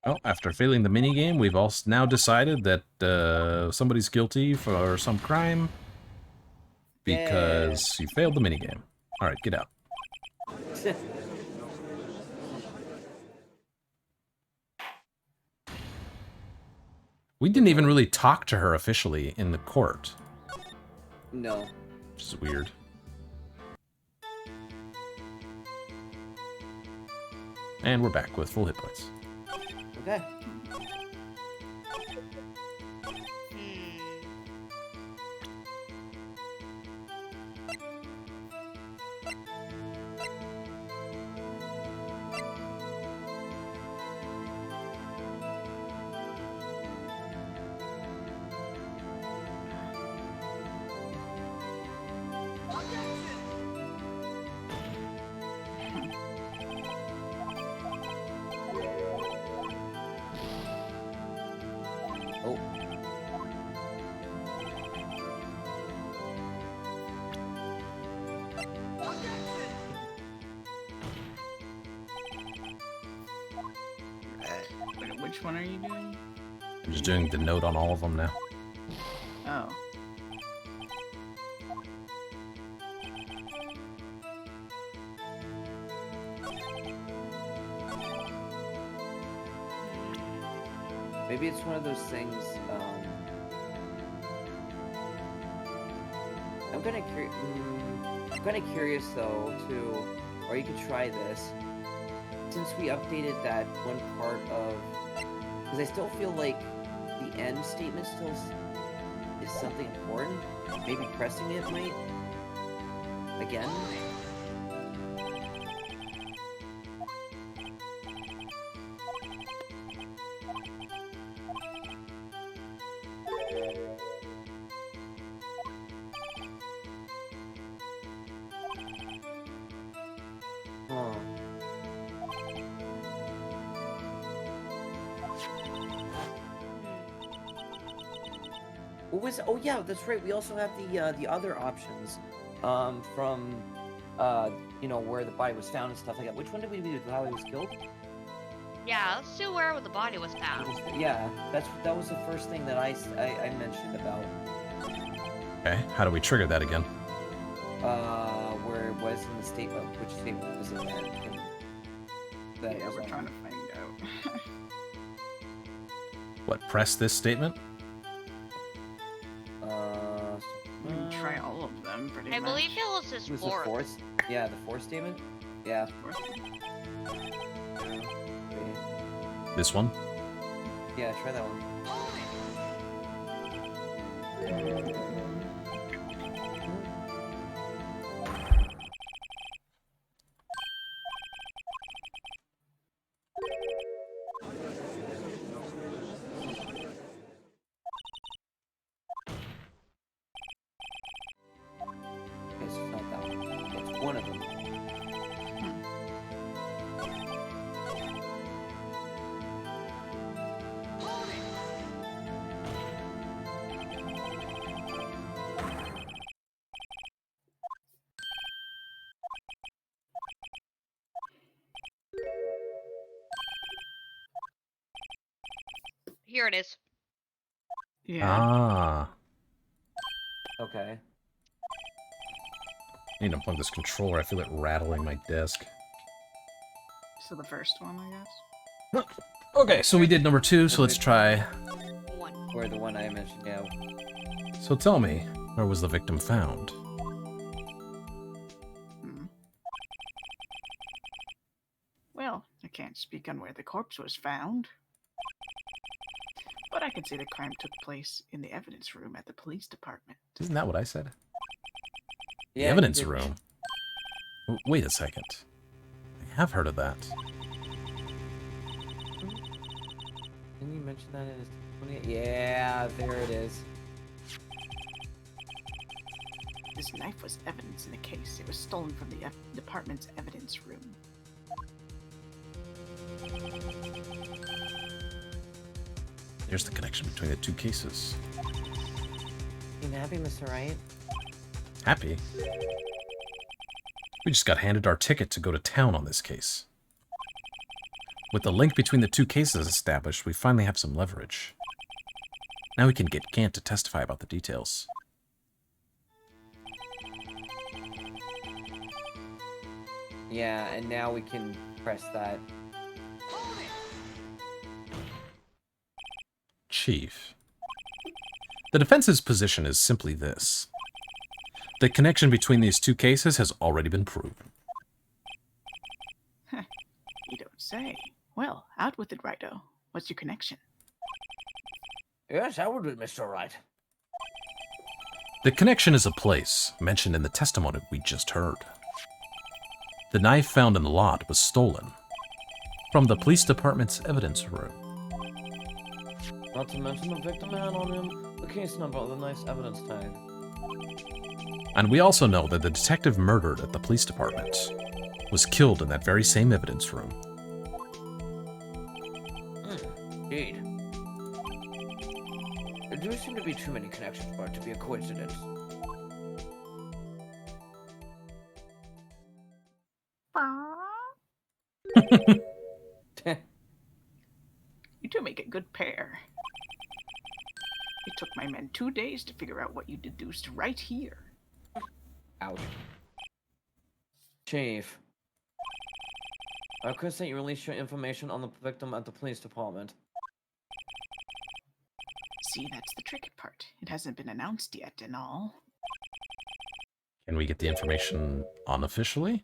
Well, after failing the minigame, we've all now decided that somebody's guilty for some crime because you failed the minigame. Alright, get out. We didn't even really talk to her officially in the court, No. which is weird. And we're back with full hit points. Okay. Hmm. Oh. Wait, which one are you doing? I'm just doing the note on all of them now. Oh. Maybe it's one of those things. I'm kind of curious though too, or you could try this. Since we updated that one part of, because I still feel like the end statement still is something important. Maybe pressing it might again. Huh. What was? Oh yeah, that's right. We also have the other options, from, you know, where the body was found and stuff like that. Which one did we do? How he was killed? Yeah, let's do where the body was found. Yeah, that was the first thing that I mentioned about. Okay, how do we trigger that again? Where it was in the statement. Which statement was it? That Yeah, was we're on? trying to find out. What, press this statement? We can try all of them, pretty I much. believe it was his It was the fourth. fourth. Yeah, the fourth statement. Yeah. Fourth. This one? Yeah, try that one. Okay, so it's not that one. It's one of them. Here it is. Yeah. Ah. Okay. I need to unplug this controller. I feel it rattling my desk. So the first one, I guess. Okay, so we did number 2, so let's try. One. Or the one I mentioned, yeah. So tell me, where was the victim found? Hmm. Well, I can't speak on where the corpse was found. But I can say the crime took place in the evidence room at the police department. Isn't that what I said? The Yeah, evidence you did. room. Wait a second. I have heard of that. Didn't you mention that in his 28? Yeah, there it is. This knife was evidence in the case. It was stolen from the department's evidence room. There's the connection between the two cases. You happy, Mr. Wright? Happy? We just got handed our ticket to go to town on this case. With the link between the two cases established, we finally have some leverage. Now we can get Gant to testify about the details. Yeah, and now we can press that. Chief. The defense's position is simply this. The connection between these two cases has already been proven. You don't say. Well, out with it, Righto. What's your connection? Yes, I would be Mr. Wright. The connection is a place mentioned in the testimony we just heard. The knife found in the lot was stolen from the police department's evidence room. Not to mention the victim had on him the case number of the knife's evidence tag. And we also know that the detective murdered at the police department was killed in that very same evidence room. Indeed. There do seem to be too many connections for it to be a coincidence. You two make a good pair. It took my men 2 days to figure out what you deduced right here. Ouch. Chief. I request that you release your information on the victim at the police department. See, that's the tricky part. It hasn't been announced yet and all. Can we get the information unofficially?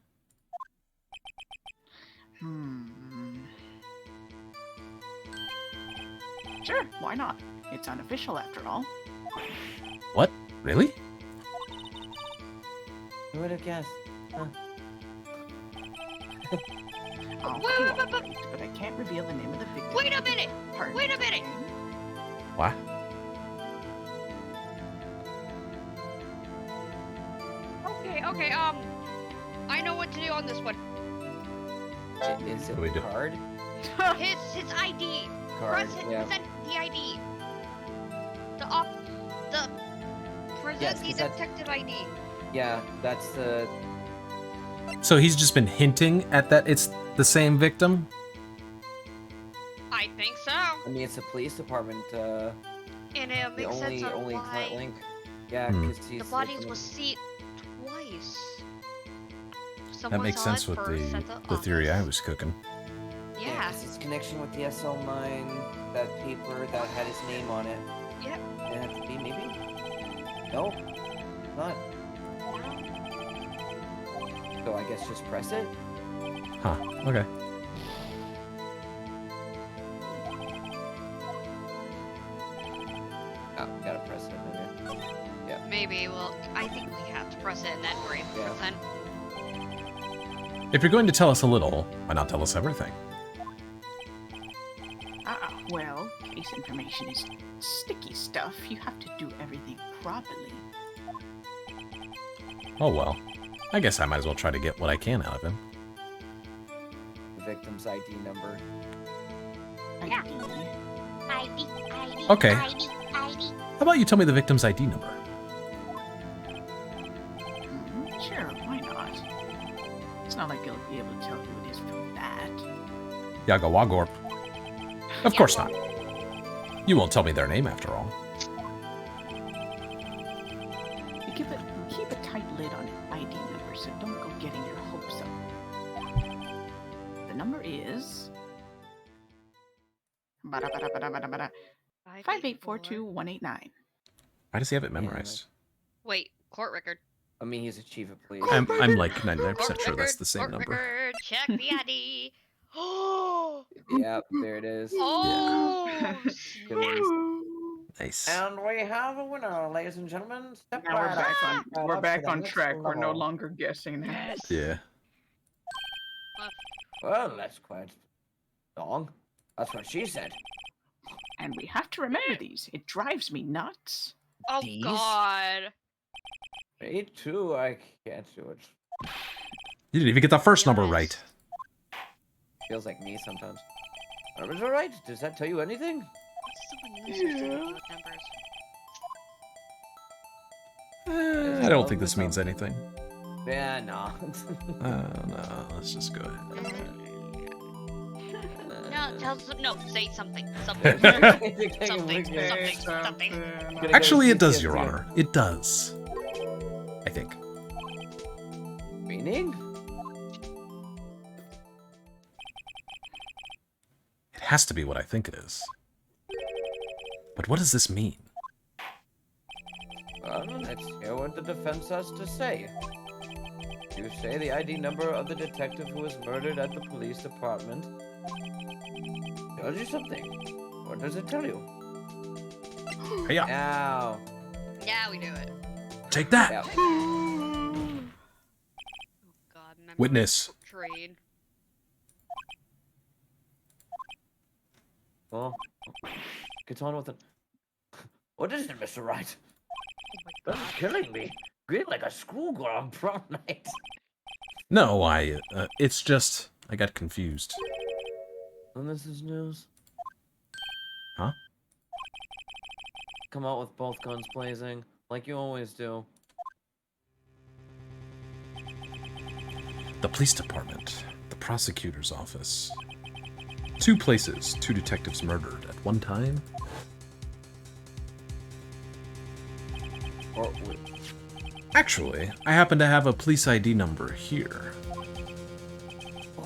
Sure, why not? It's unofficial after all. What? Really? Who would have guessed? Huh. Oh, Wait, cool. wait, wait, But I can't reveal the name of the victim. Wait a minute! Pardon Wait a me, minute! What? Okay, I know what to do on this one. Is it What do we do? card? His ID. Card, yeah. Present the ID. Present Yes, the 'cause that's- detective ID. Yeah, that's the... So he's just been hinting at that it's the same victim? I think so. I mean, it's a police department, And it the makes sense on only why link. Yeah, Hmm. because he's... the bodies was seen twice. That Someone makes saw sense it with first at the theory I office. was cooking. Yeah. 'cause his connection with the SL9, that paper that had his name on it. Yep. It had to be, maybe? No, not. So I guess just press it? Huh. Okay. Oh, gotta press it. Okay. Okay, well, I think we have to press it and then break Yeah. percent. If you're going to tell us a little, why not tell us everything? Well, case information is sticky stuff. You have to do everything properly. Oh well. I guess I might as well try to get what I can out of him. The victim's ID number. Yeah. ID. ID. Okay. ID. ID. How about you tell me the victim's ID number? Sure, why not? It's not like I'll be able to tell who it is from that. Yaga Wagorp. Of course not. You won't tell me their name after all. You keep a tight lid on ID number, so don't go getting your hopes up. The number is 5842189. Why does he have it memorized? Wait, court record. I mean, he's a chief of police. I'm like 99% Court sure that's record, the same court number. record, check the ID. Oh, Yep, there it is. oh, Goodness. Nice. And we have a winner, ladies and gentlemen. Step Now we're right back up. on Right we're up back to the on next track. We're no level. longer guessing that. yes. Yeah. Well, that's quite long. That's what she said. And we have to remember these. It drives me nuts. Oh These? God. Me too, I can't do it. You didn't even get the first number Yes. right. Feels like me sometimes. Numbers are right. Does that tell you anything? What's someone useless to do with numbers? I don't think this means anything. Yeah, no. No, let's just go ahead. No, say something. Something. Something. Actually, it does, Your Honor. It does. I think. Meaning? It has to be what I think it is. But what does this mean? Well, let's hear what the defense has to say. You say the ID number of the detective who was murdered at the police department tells you something. What does it tell you? Hey, yeah. Now, Yeah, we do it. Take that. yeah. Oh God. Memory Witness. Trade. Well, get on with it. What is it, Mr. Wright? Oh That's killing me. Green like a schoolgirl on prom night. No, it's just, I got confused. And this is news. Huh? Come out with both guns blazing, like you always do. The police department, the prosecutor's office. 2 places, 2 detectives murdered at one time. Or, Actually, I happen to have a police ID number here.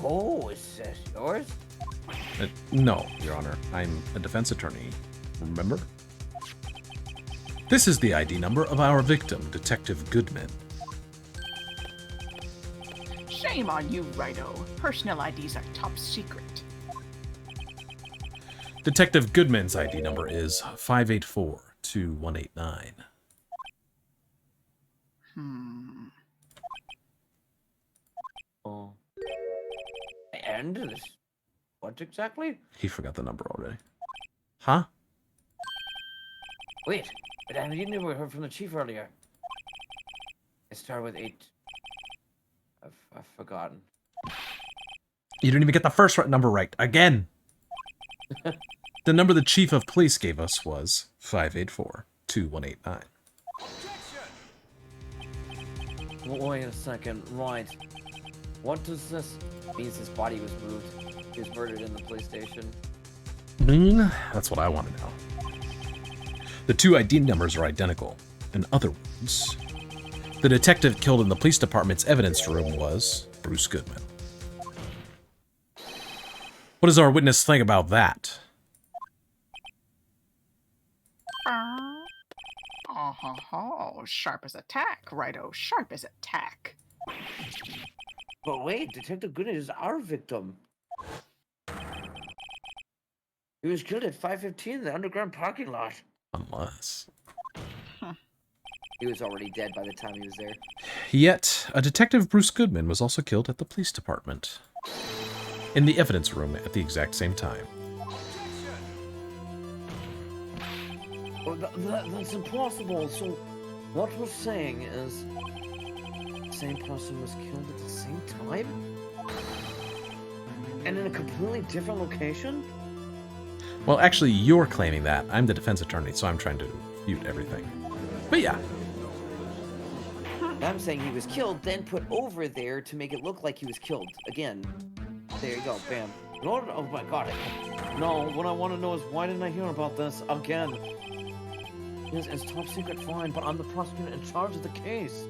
oh, is this yours? No, Your Honor. I'm a defense attorney. Remember? This is the ID number of our victim, Detective Goodman. Shame on you, Righto. Personnel IDs are top secret. Detective Goodman's ID number is 584-2189. Oh. And this. What exactly? He forgot the number already. Huh? Wait, but I didn't even heard from the chief earlier. It started with 8. I've forgotten. You didn't even get the first number right. Again! The number the chief of police gave us was 584-2189. Wait a second, right. What does this means his body was moved? He was murdered in the police station. That's what I want to know. The 2 ID numbers are identical. In other words, the detective killed in the police department's evidence room was Bruce Goodman. What does our witness think about that? Oh, sharp as a tack, Righto. Sharp as a tack. But wait, Detective Goodman is our victim. He was killed at 5:15 in the underground parking lot. Unless... He was already dead by the time he was there. Yet, a detective Bruce Goodman was also killed at the police department. In the evidence room at the exact same time. Well, that's impossible. So, what we're saying is, the same person was killed at the same time, and in a completely different location. Well, actually, you're claiming that. I'm the defense attorney, so I'm trying to refute everything. But yeah. I'm saying he was killed, then put over there to make it look like he was killed again. There you go, bam. Oh my god. No, what I want to know is why didn't I hear about this again? Yes, it's top secret, fine, but I'm the prosecutor in charge of the case.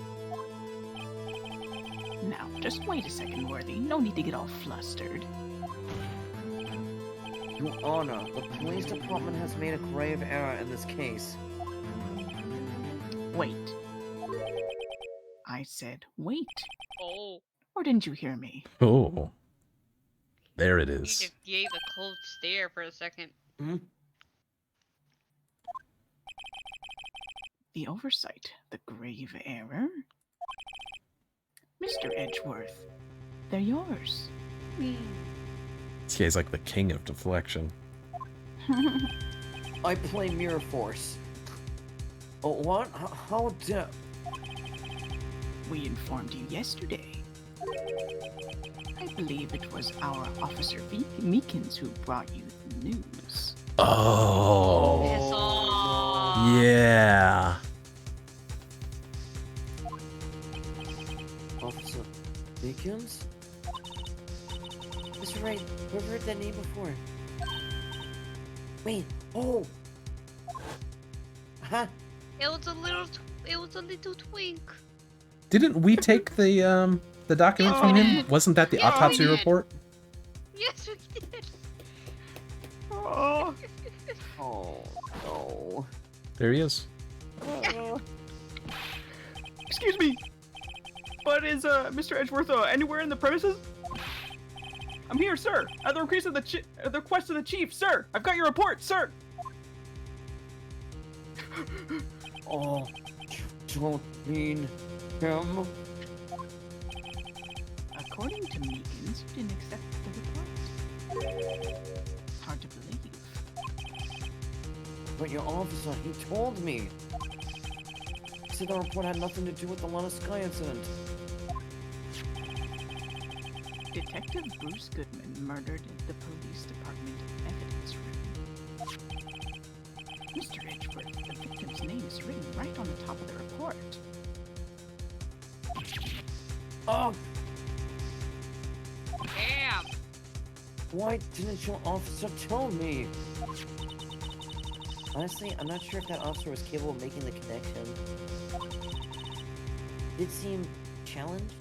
Now, just wait a second, Worthy. No need to get all flustered. Your Honor, the police department has made a grave error in this case. Wait. I said wait. Oh, Or didn't you hear me? Oh. There it you is. just gave a cold stare for a second. Hmm? The oversight, the grave error? Mr. Edgeworth, they're yours. This guy's like the king of deflection. I play Mirror Force. Oh, what? How dare... We informed you yesterday. I believe it was our Officer Meekins who brought you the news. Oh. Piss off. Yeah. Officer Beacons? Mr. Wright, we've heard that name before. Wait, oh! Huh? It was a little twink. Didn't we take the document from him? Wasn't that the Yeah, we autopsy did. report? Yes, we did. Oh, Oh, no. There he is. excuse me, but is Mr. Edgeworth anywhere in the premises? I'm here, sir. At the request of the chief, sir. I've got your report, sir. Oh, you don't mean him? According to Meekins, you didn't accept the report. Hard to believe. But your officer, he told me. He said the report had nothing to do with the Lana Sky incident. Detective Bruce Goodman murdered at the police department evidence room. Mr. Edgeworth, the victim's name is written right on the top of the report. Oh, Damn. why didn't your officer tell me? Honestly, I'm not sure if that officer was capable of making the connection. Did seem challenged?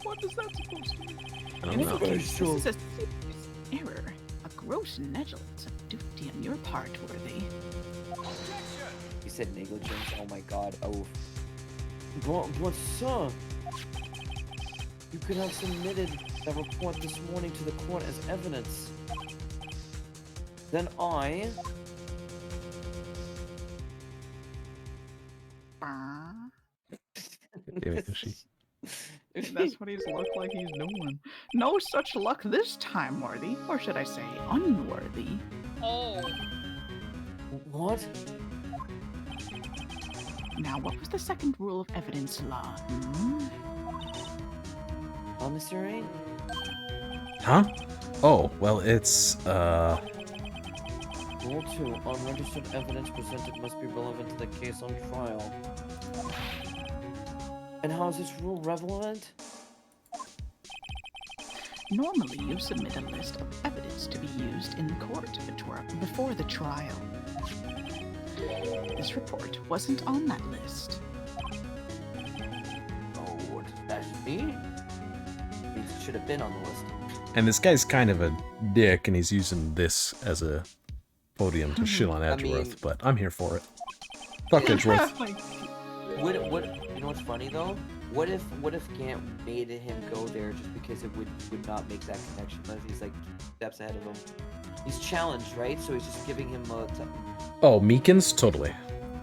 What is that supposed to mean? I don't know. This is a serious error. A gross negligence of duty on your part, Worthy. He said negligence. Oh my god. Oh. But sir, you could have submitted that report this morning to the court as evidence. Then I... Damn it, Yoshi. That's what he's looked like he's doing. No such luck this time, Worthy. Or should I say, unworthy. Oh. What? Now, what was the second rule of evidence law? Hmm? Mr. Wright? Huh? Oh, well, it's, Rule 2. Unregistered evidence presented must be relevant to the case on trial. And how is this rule relevant? Normally, you submit a list of evidence to be used in court before the trial. This report wasn't on that list. Oh, what does that mean? It means it should have been on the list. and this guy's kind of a dick, and he's using this as a podium to shit on I Edgeworth, mean- but I'm here for it. Fuck Edgeworth. What you know what's funny though? What if Gant made him go there just because it would not make that connection? But he's like steps ahead of him. He's challenged, right? So he's just giving him a Oh, Meekins? Totally.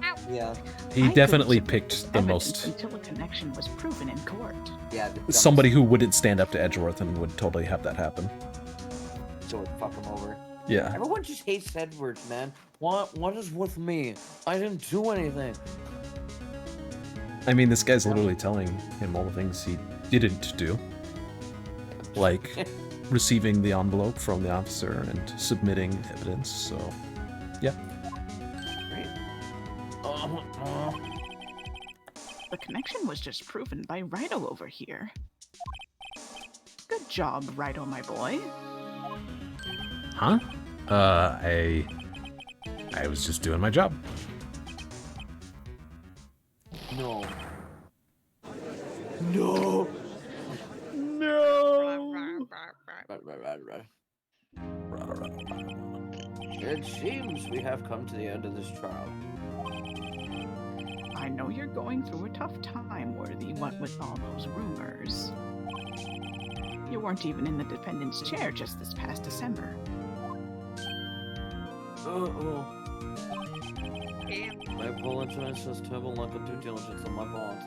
Ow. Yeah. He I definitely couldn't picked the evidence most until a connection was proven in court. Yeah. The somebody who wouldn't stand up to Edgeworth and would totally have that happen. So would fuck him over. Yeah. Everyone just hates Edward, man. What is with me? I didn't do anything. I mean, this guy's literally telling him all the things he didn't do. Like receiving the envelope from the officer and submitting evidence, so yeah. The connection was just proven by Righto over here. Good job, Righto, my boy. Huh? I was just doing my job. No. No. It seems we have come to the end of this trial. I know you're going through a tough time, Worthy, what with all those rumors. You weren't even in the defendant's chair just this past December. I apologize for this terrible lack of due diligence on my part.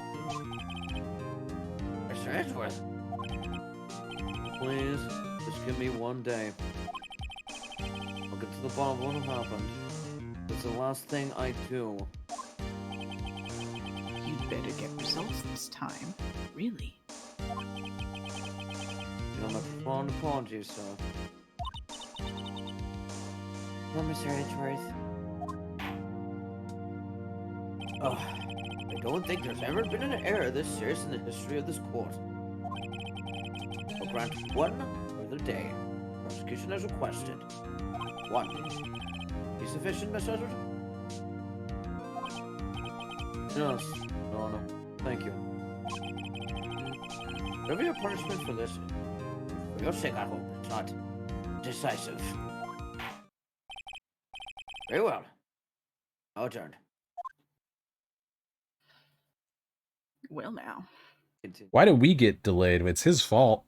Mr. Edgeworth, please, just give me one day. I'll get to the bottom of what happened. It's the last thing I do. You'd better get results this time. Really. You know, my profound apologies, sir. Well, Mr. Edgeworth. I don't think there's ever been an error this serious in the history of this court. I'll grant one further day. Prosecution as requested. 1. Be sufficient, Miss Edward? Yes. No. Thank you. Whatever your punishment for this, for your sake, I hope it's not decisive. Very well. Now adjourned. Well now. Continue. Why did we get delayed? It's his fault.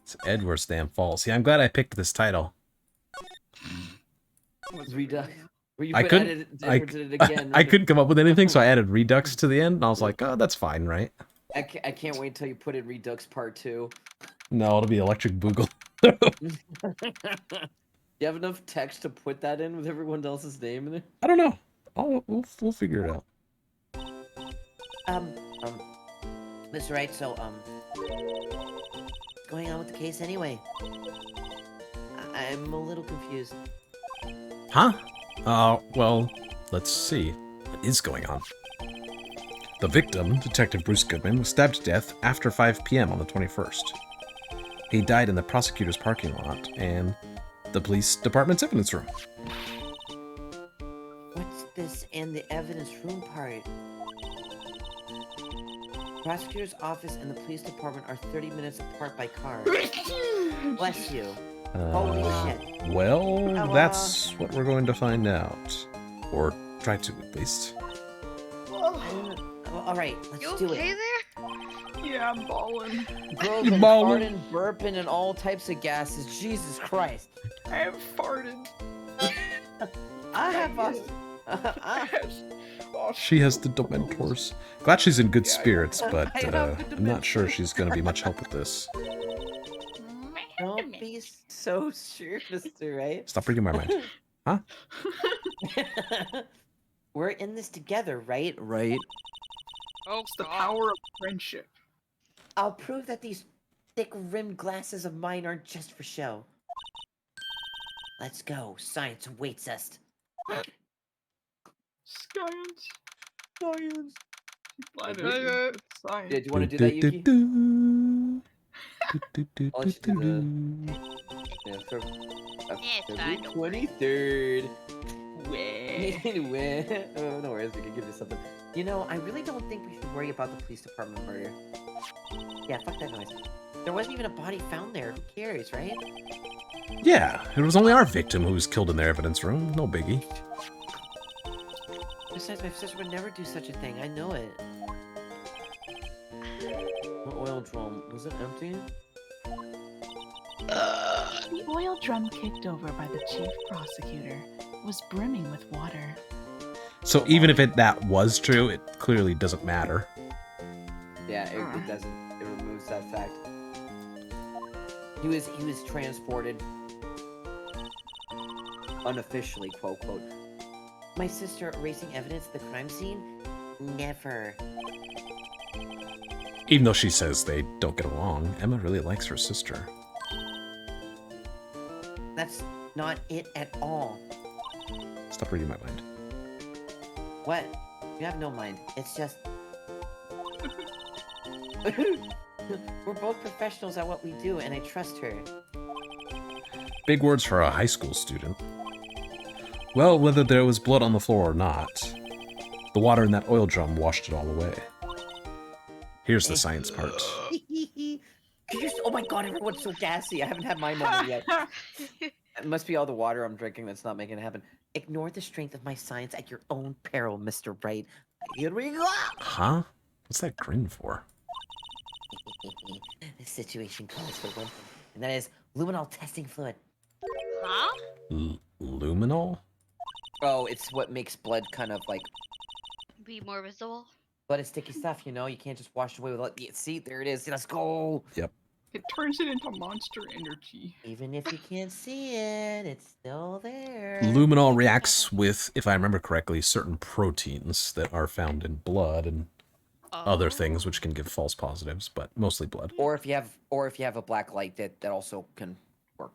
It's Edward's damn fault. See, I'm glad I picked this title. Redux. Where you I put couldn't- edit it, I- did it again. I couldn't come up with anything, so I added Redux to the end, and I was like, oh, that's fine, right? I can't wait till you put in Redux Part 2. No, it'll be Electric Boogle. You have enough text to put that in with everyone else's name in it? I don't know. We'll figure it out. Mr. Wright, so, what's going on with the case anyway? I'm a little confused. Huh? Well, let's see. What is going on? The victim, Detective Bruce Goodman, was stabbed to death after 5 p.m. on the 21st. He died in the prosecutor's parking lot and the police department's evidence room. What's this in the evidence room part? Prosecutor's office and the police department are 30 minutes apart by car. Bless you. Holy shit. Well, that's what we're going to find out. Or try to, at least. Alright, You let's do okay it. there? Yeah, I'm balling. Bro, You been ballin'. farting, burping, and all types of gases. Jesus Christ. I have farted. I have She has the Dementors. Glad she's in good Yeah, spirits, but I have the I'm not sure she's going to be much help with this. Don't be so sure, Mr. Wright. Stop reading my mind. We're in this together, right? Right. Oh, It's the God. power of friendship. I'll prove that these thick-rimmed glasses of mine aren't just for show. Let's go. Science awaits us. Science. Science. Planet. Science. Yeah, do you want to do that, Yuki? I'll let you do Yeah, it's February fine, don't 23rd. Where? Oh, no worries, we can give you something. You know, I really don't think we should worry about the police department murder. Yeah, fuck that noise. There wasn't even a body found there. Who cares, right? Yeah, it was only our victim who was killed in their evidence room. No biggie. Besides, my sister would never do such a thing. I know it. What oil drum? Was it empty? The oil drum kicked over by the chief prosecutor was brimming with water. So even if that was true, it clearly doesn't matter. Yeah, it doesn't. It removes that fact. He was transported unofficially, quote quote. My sister erasing evidence at the crime scene? Never. Even though she says they don't get along, Emma really likes her sister. That's not it at all. Stop reading my mind. What? You have no mind. It's just... We're both professionals at what we do, and I trust her. Big words for a high school student. Well, whether there was blood on the floor or not, the water in that oil drum washed it all away. Here's the science part. Oh my god, everyone's so gassy. I haven't had my moment yet. It must be all the water I'm drinking that's not making it happen. Ignore the strength of my science at your own peril, Mr. Wright. Here we go! Huh? What's that grin for? This situation calls for one thing, and that is luminol testing fluid. Huh? Luminol? Oh, it's what makes blood kind of like... Be more visible? Blood is sticky stuff, you know? You can't just wash it away with... See, there it is. Let's go! Yep. It turns it into monster energy. Even if you can't see it, it's still there. Luminol reacts with, if I remember correctly, certain proteins that are found in blood and other things which can give false positives, but mostly blood. Or if you have a black light that also can work.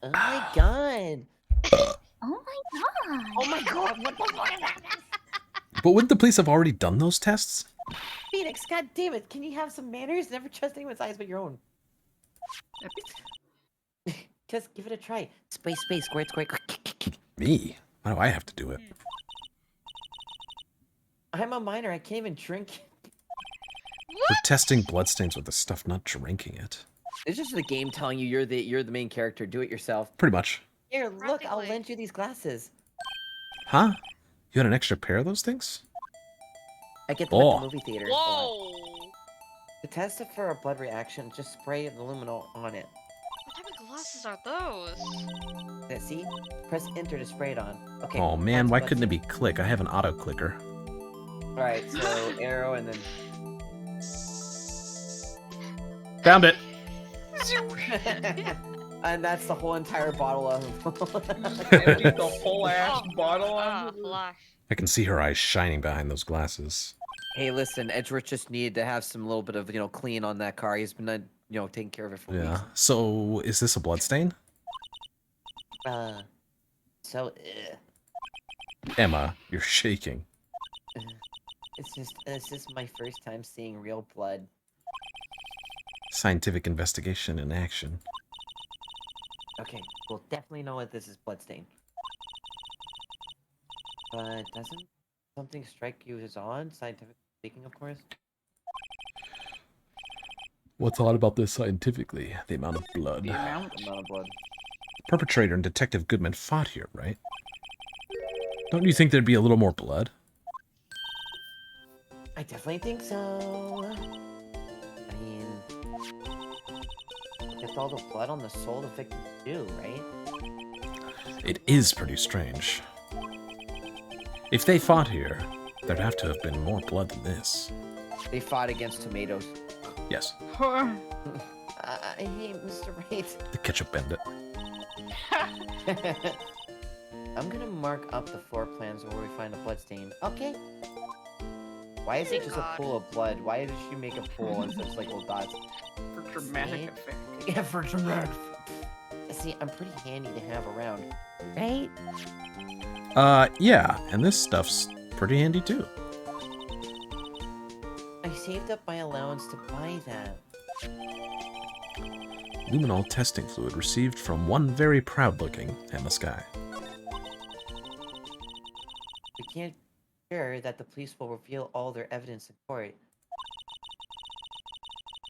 Oh my god! Oh my god. Oh my god! What the fuck is that? But wouldn't the police have already done those tests? Phoenix, god damn it! Can you have some manners? Never trust anyone's eyes but your own. Just give it a try. Space, square. Me? Why do I have to do it? I'm a minor. I can't even drink. We're testing bloodstains with the stuff, not drinking it. It's just the game telling you you're the main character. Do it yourself. Pretty much. Here, look. I'll Practically. lend you these glasses. Huh? You had an extra pair of those things? I get them at Oh. the movie theater. Whoa! To test it for a blood reaction, just spray the luminol on it. What type of glasses are those? See? Press enter to spray it on. Okay. Oh man, why that's couldn't it be click? I have an auto clicker. Alright, so arrow and then... Found it! and that's the whole entire bottle of... Emptied the whole ass bottle on. Flash. I can see her eyes shining behind those glasses. Hey, listen, Edgeworth just needed to have some little bit of, clean on that car. He's been, taking care of it for Yeah. weeks. So, is this a bloodstain? Emma, you're shaking. It's just my first time seeing real blood. Scientific investigation in action. Okay, we'll definitely know what this is bloodstain. But doesn't something strike you as odd, scientifically speaking, of course? What's odd about this scientifically? The amount of blood. The amount. Amount of blood. Perpetrator and Detective Goodman fought here, right? Don't you think there'd be a little more blood? I definitely think so. I mean, look at all the blood on the soul the victim too, right? It is pretty strange. If they fought here, there'd have to have been more blood than this. They fought against tomatoes. Yes, I hate Mr. Wright. the ketchup bandit. I'm gonna mark up the floor plans where we find a bloodstain. Okay. Why is it just a pool of blood? Why did she make a pool instead of like little dots? For dramatic See? effect. Yeah, for dramatic. See, I'm pretty handy to have around, right? Yeah, and this stuff's pretty handy too. I saved up my allowance to buy that. Luminol testing fluid received from one very proud-looking Emma Skye. We can't be sure that the police will reveal all their evidence in court.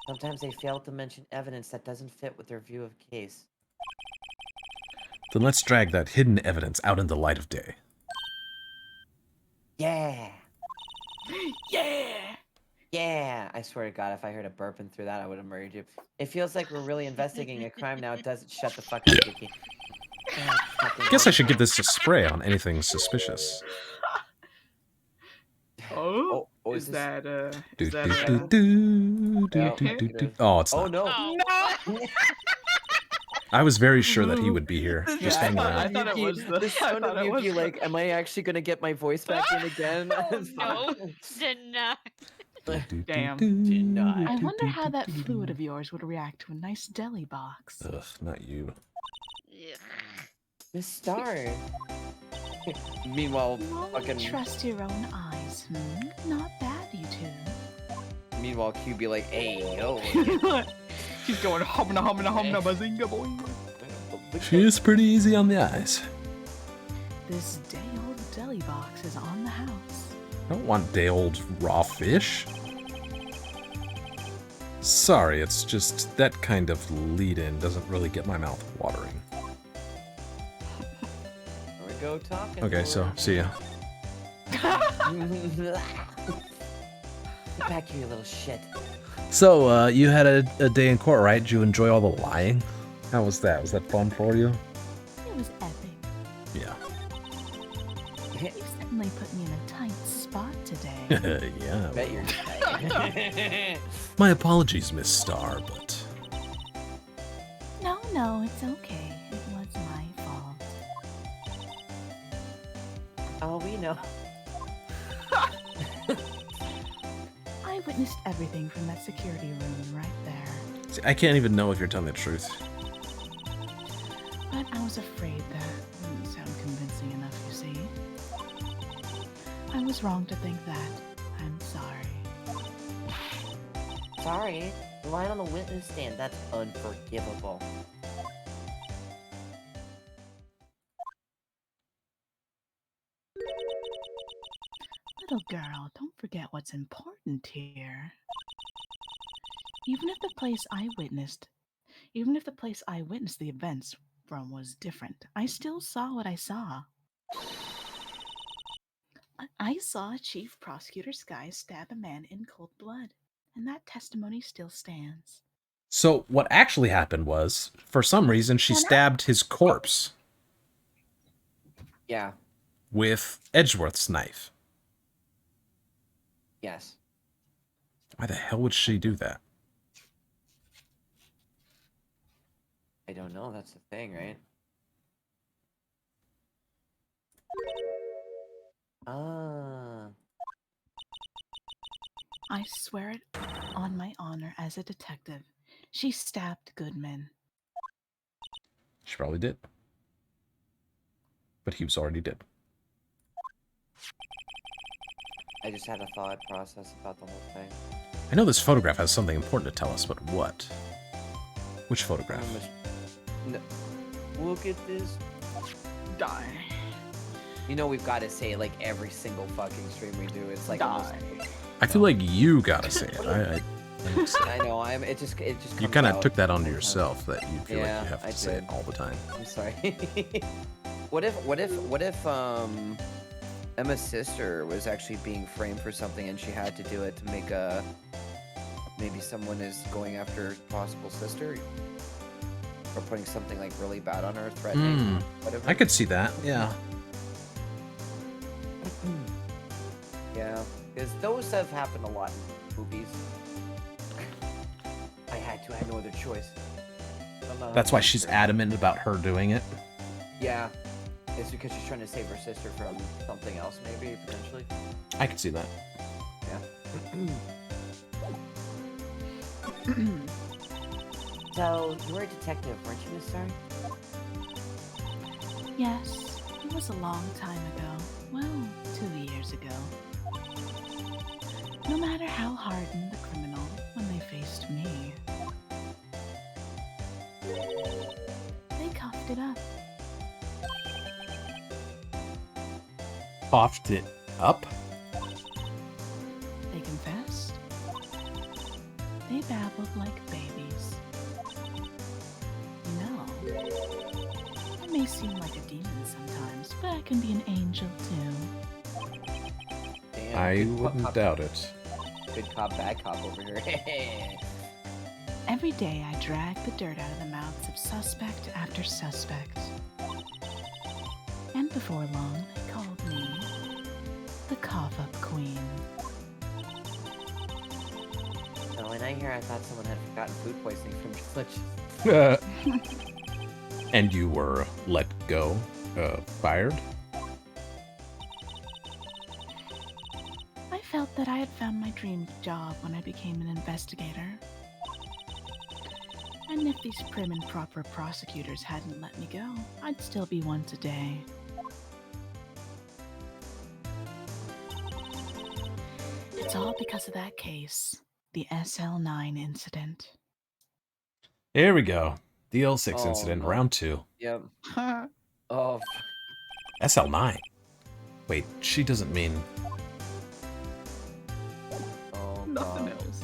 Sometimes they fail to mention evidence that doesn't fit with their view of the case. Then let's drag that hidden evidence out in the light of day. Yeah! Yeah! Yeah, I swear to God, if I heard a burping through that, I would have murdered you. It feels like we're really investigating a crime now. It doesn't. Shut the fuck up, Yuki. God, fucking Guess I should give okay. this a spray on anything suspicious. Oh, Oh, is this? that Do, is that do, do, Detective? do, do, No, do, do, do. negative. Oh, it's Oh not. no. Oh. I was very sure that he would be here, The just Yeah, hanging sound I of around. thought it Yuki, was the- the I sound thought of it was Yuki, the- like, am I actually gonna get my voice back in again? Oh It's no. fine. Deny. Do, do, Damn. do, Denied. I do, wonder do, how do, that do, fluid do. of yours would react to a nice deli box. Ugh, not you. Yeah. The star. Meanwhile, You only fucking. trust your own eyes, Not bad, you two. Meanwhile, Q be like, "Hey, yo." She's going humna humna humna bazinga boy. She is pretty easy on the eyes. This day old deli box is on the house. I don't want day old raw fish. Sorry, it's just that kind of lead-in doesn't really get my mouth watering. There we go, talking. Okay, so see ya. Get back here, you little shit. So, you had a day in court, right? Did you enjoy all the lying? How was that? Was that fun for you? It was epic. Yeah. You certainly put me in a tight spot today. Yeah. Bet you're tight. My apologies, Miss Star, but No, it's okay. It was my fault. Oh, we know. I witnessed everything from that security room right there. see, I can't even know if you're telling the truth. But I was afraid that wouldn't sound convincing enough, you see. I was wrong to think that. I'm sorry. Sorry, lying on the witness stand, that's unforgivable. Little girl, don't forget what's important here. Even if the place I witnessed the events from was different, I still saw what I saw. I saw Chief Prosecutor Sky stab a man in cold blood, and that testimony still stands. So, what actually happened was, for some reason, she stabbed his corpse Yeah, with Edgeworth's knife. yes. Why the hell would she do that? I don't know, that's the thing, right? Ah. I swear it on my honor as a detective. She stabbed Goodman. She probably did. But he was already dead. I just had a thought process about the whole thing. I know this photograph has something important to tell us, but what? Which photograph? No. Look at this. Die. You know we've got to say it like every single fucking stream we do. It's like almost, Die. I feel like you gotta say it. I don't say I know. It just. You comes kind of out took that all onto the time. yourself that you feel Yeah, like you have I to say it did. all the time. I'm sorry. What if Emma's sister was actually being framed for something and she had to do it to make a maybe someone is going after possible sister or putting something like really bad on her, threatening whatever. I could see that. Yeah. Yeah, because those have happened a lot in movies. I had no other choice. That's why she's adamant about her doing it. Yeah, it's because she's trying to save her sister from something else, maybe potentially. I could see that. Yeah. So you were a detective, weren't you, Miss Star? Yes, it was a long time ago. Well, 2 years ago. No matter how hardened the criminal when they faced me, they coughed it up. Coughed it up? They confessed. They babbled like babies. You know, I may seem like a demon sometimes, but I can be an angel too. Damn, I good wouldn't pup. doubt it. Good cop, bad cop over here. Every day I drag the dirt out of the mouths of suspect after suspect. And before long, they called me the cough-up queen. So when I hear I thought someone had forgotten food poisoning from Trilogy. And you were let go, fired? I felt that I had found my dream job when I became an investigator. And if these prim and proper prosecutors hadn't let me go, I'd still be one today. It's all because of that case, the SL9 incident. Here we go. The L6 Oh, incident, no. round 2. Yep. Oh, SL9? Wait, she doesn't mean... oh Nothing God. else.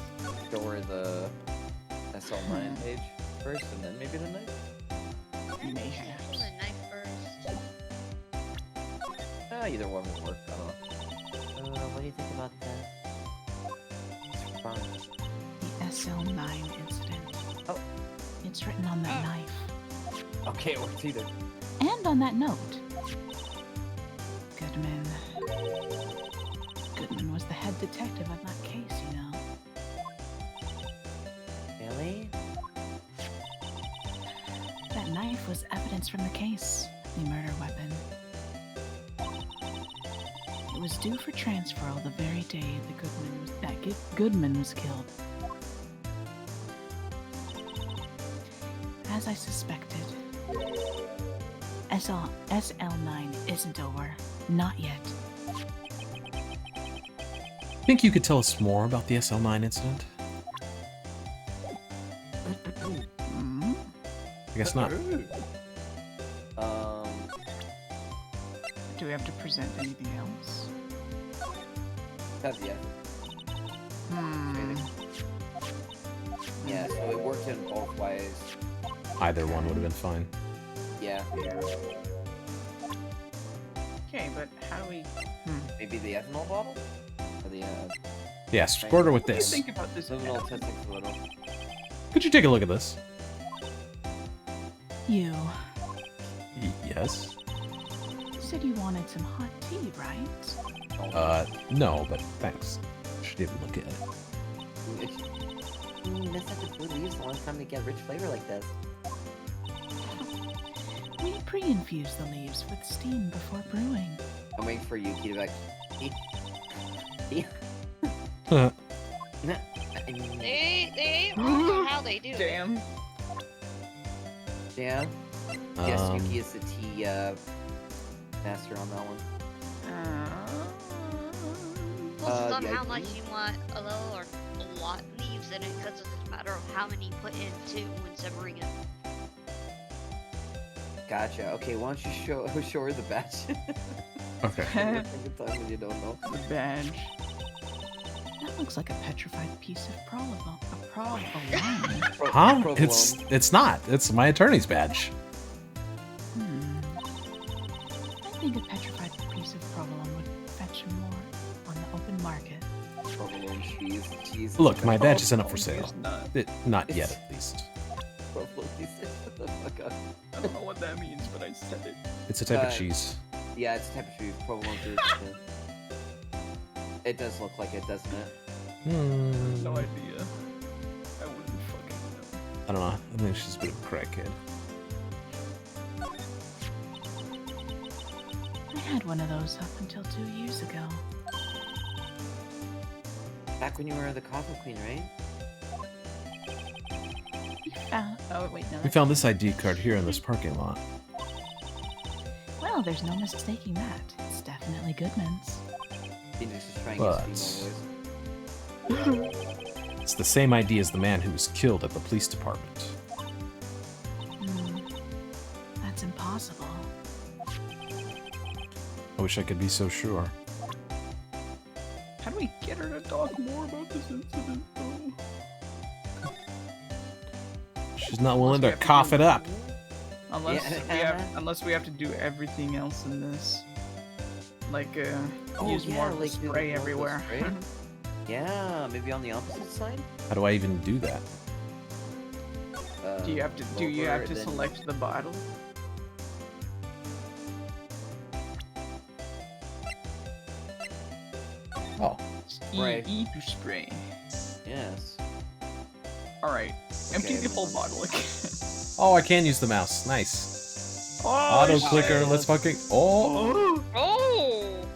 Go over the SL9 page first, and then maybe the knife. Do Mayhaps. the knife first. Either one will work. I don't know. What do you think about that? It's fun. The SL9 incident. Oh. It's written on that Oh. knife. Okay, it works either. And on that note. Goodman was the head detective of that case, you know. Really? That knife was evidence from the case, the murder weapon. It was due for transfer the very day Goodman was killed. As I suspected, SL9 isn't over. Not yet. Think you could tell us more about the SL9 incident? Hmm? I guess not. Do we have to present anything else? Yeah. Hmm. Yeah, so it worked in both ways. Either one would have been fine. Yeah. Okay, but how do we... Maybe the ethanol bottle? Or the, Yeah, support her with What do you this. think about this? luminal testing fluid. Could you take a look at this? You Yes. said you wanted some hot tea, right? No, but thanks. Should even look at it. This has to blue leaves the last time to get rich flavor like this. We pre-infuse the leaves with steam before brewing. I'm waiting for Yuki to be like, They wrong on how they do it. Damn. yeah. Yes, Yuki is the tea master on that one. Depends on yeah, how much you want a little or a lot leaves in it, because it's a matter of how many you put in too when simmering it. Gotcha. Okay, why don't you show her the batch? Okay. Take your time when you don't know. The badge. That looks like a petrified piece of provolone. Huh? Provolone. It's not. It's my attorney's badge. I think a petrified piece of provolone would fetch more on the open market. Provolone cheese. Look, my badge isn't up for sale. It's not. Not yet, at least. Provolone cheese. Shut the fuck up. I don't know what that means, but I said it. It's a type of cheese. Yeah, it's a type of cheese. Provolone cheese. It does look like it, doesn't it? No idea. I wouldn't fucking know. I don't know. I think she's a bit of a crackhead. I had one of those up until 2 years ago. Back when you were the coffee queen, right? Oh, wait, no. We that's- found this ID card here in this parking lot. Well, there's no mistaking that. It's definitely Goodman's. Phoenix is trying But- his female voice. It's the same ID as the man who was killed at the police department. That's impossible. I wish I could be so sure. How do we get her to talk more about this incident, though? She's not willing we to have to cough do- it up. Unless we have to do everything else in this. Like, Oh, use yeah, more of the like the spray local everywhere. spray? Yeah, maybe on the opposite side. How do I even do that? Do you have to Over, then- select the bottle? Oh, Spray. To spray. Yes. All right. Empty Okay, the whole then. bottle again. oh, I can use the mouse. Nice. Oh, Auto shit. clicker. Let's fucking. Oh. Oh, Oh!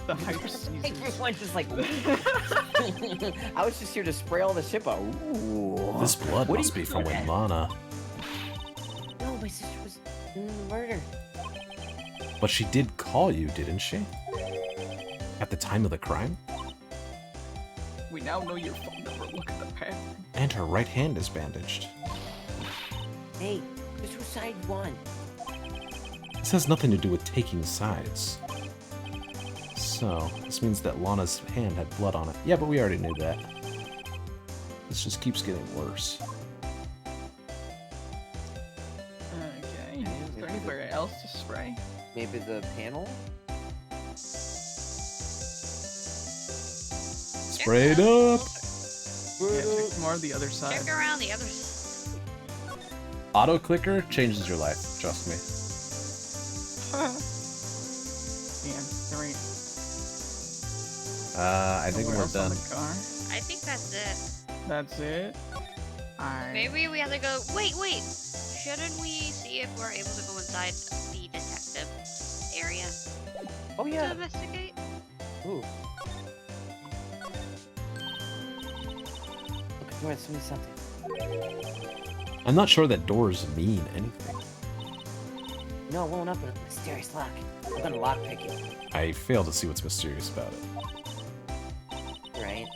the hype seizes. Everyone's just like, I was just here to spray all the ship out. Ooh. This blood What do must you be from do when then? Lana. No, my sister was in the murder. But she did call you, didn't she? At the time of the crime? We now know your phone number. Look at the pattern. And her right hand is bandaged. Hey, this was side one. This has nothing to do with taking sides. So, this means that Lana's hand had blood on it. Yeah, but we already knew that. This just keeps getting worse. Okay. Is there anywhere else to spray? Maybe the panel? Sprayed up! Yeah, check more of the other side. Check around the other side. Auto clicker changes your life, trust me. Man, there ain't I think nowhere we're else on done. the car. I think that's it. That's it. Alright. Maybe we have to go. Wait. Shouldn't we see if we're able to go inside the detective area Oh to yeah. investigate? Ooh. Look, come on, send me something. I'm not sure that doors mean anything. No, it won't open a mysterious lock. I'm gonna lockpick it. I fail to see what's mysterious about it. Right?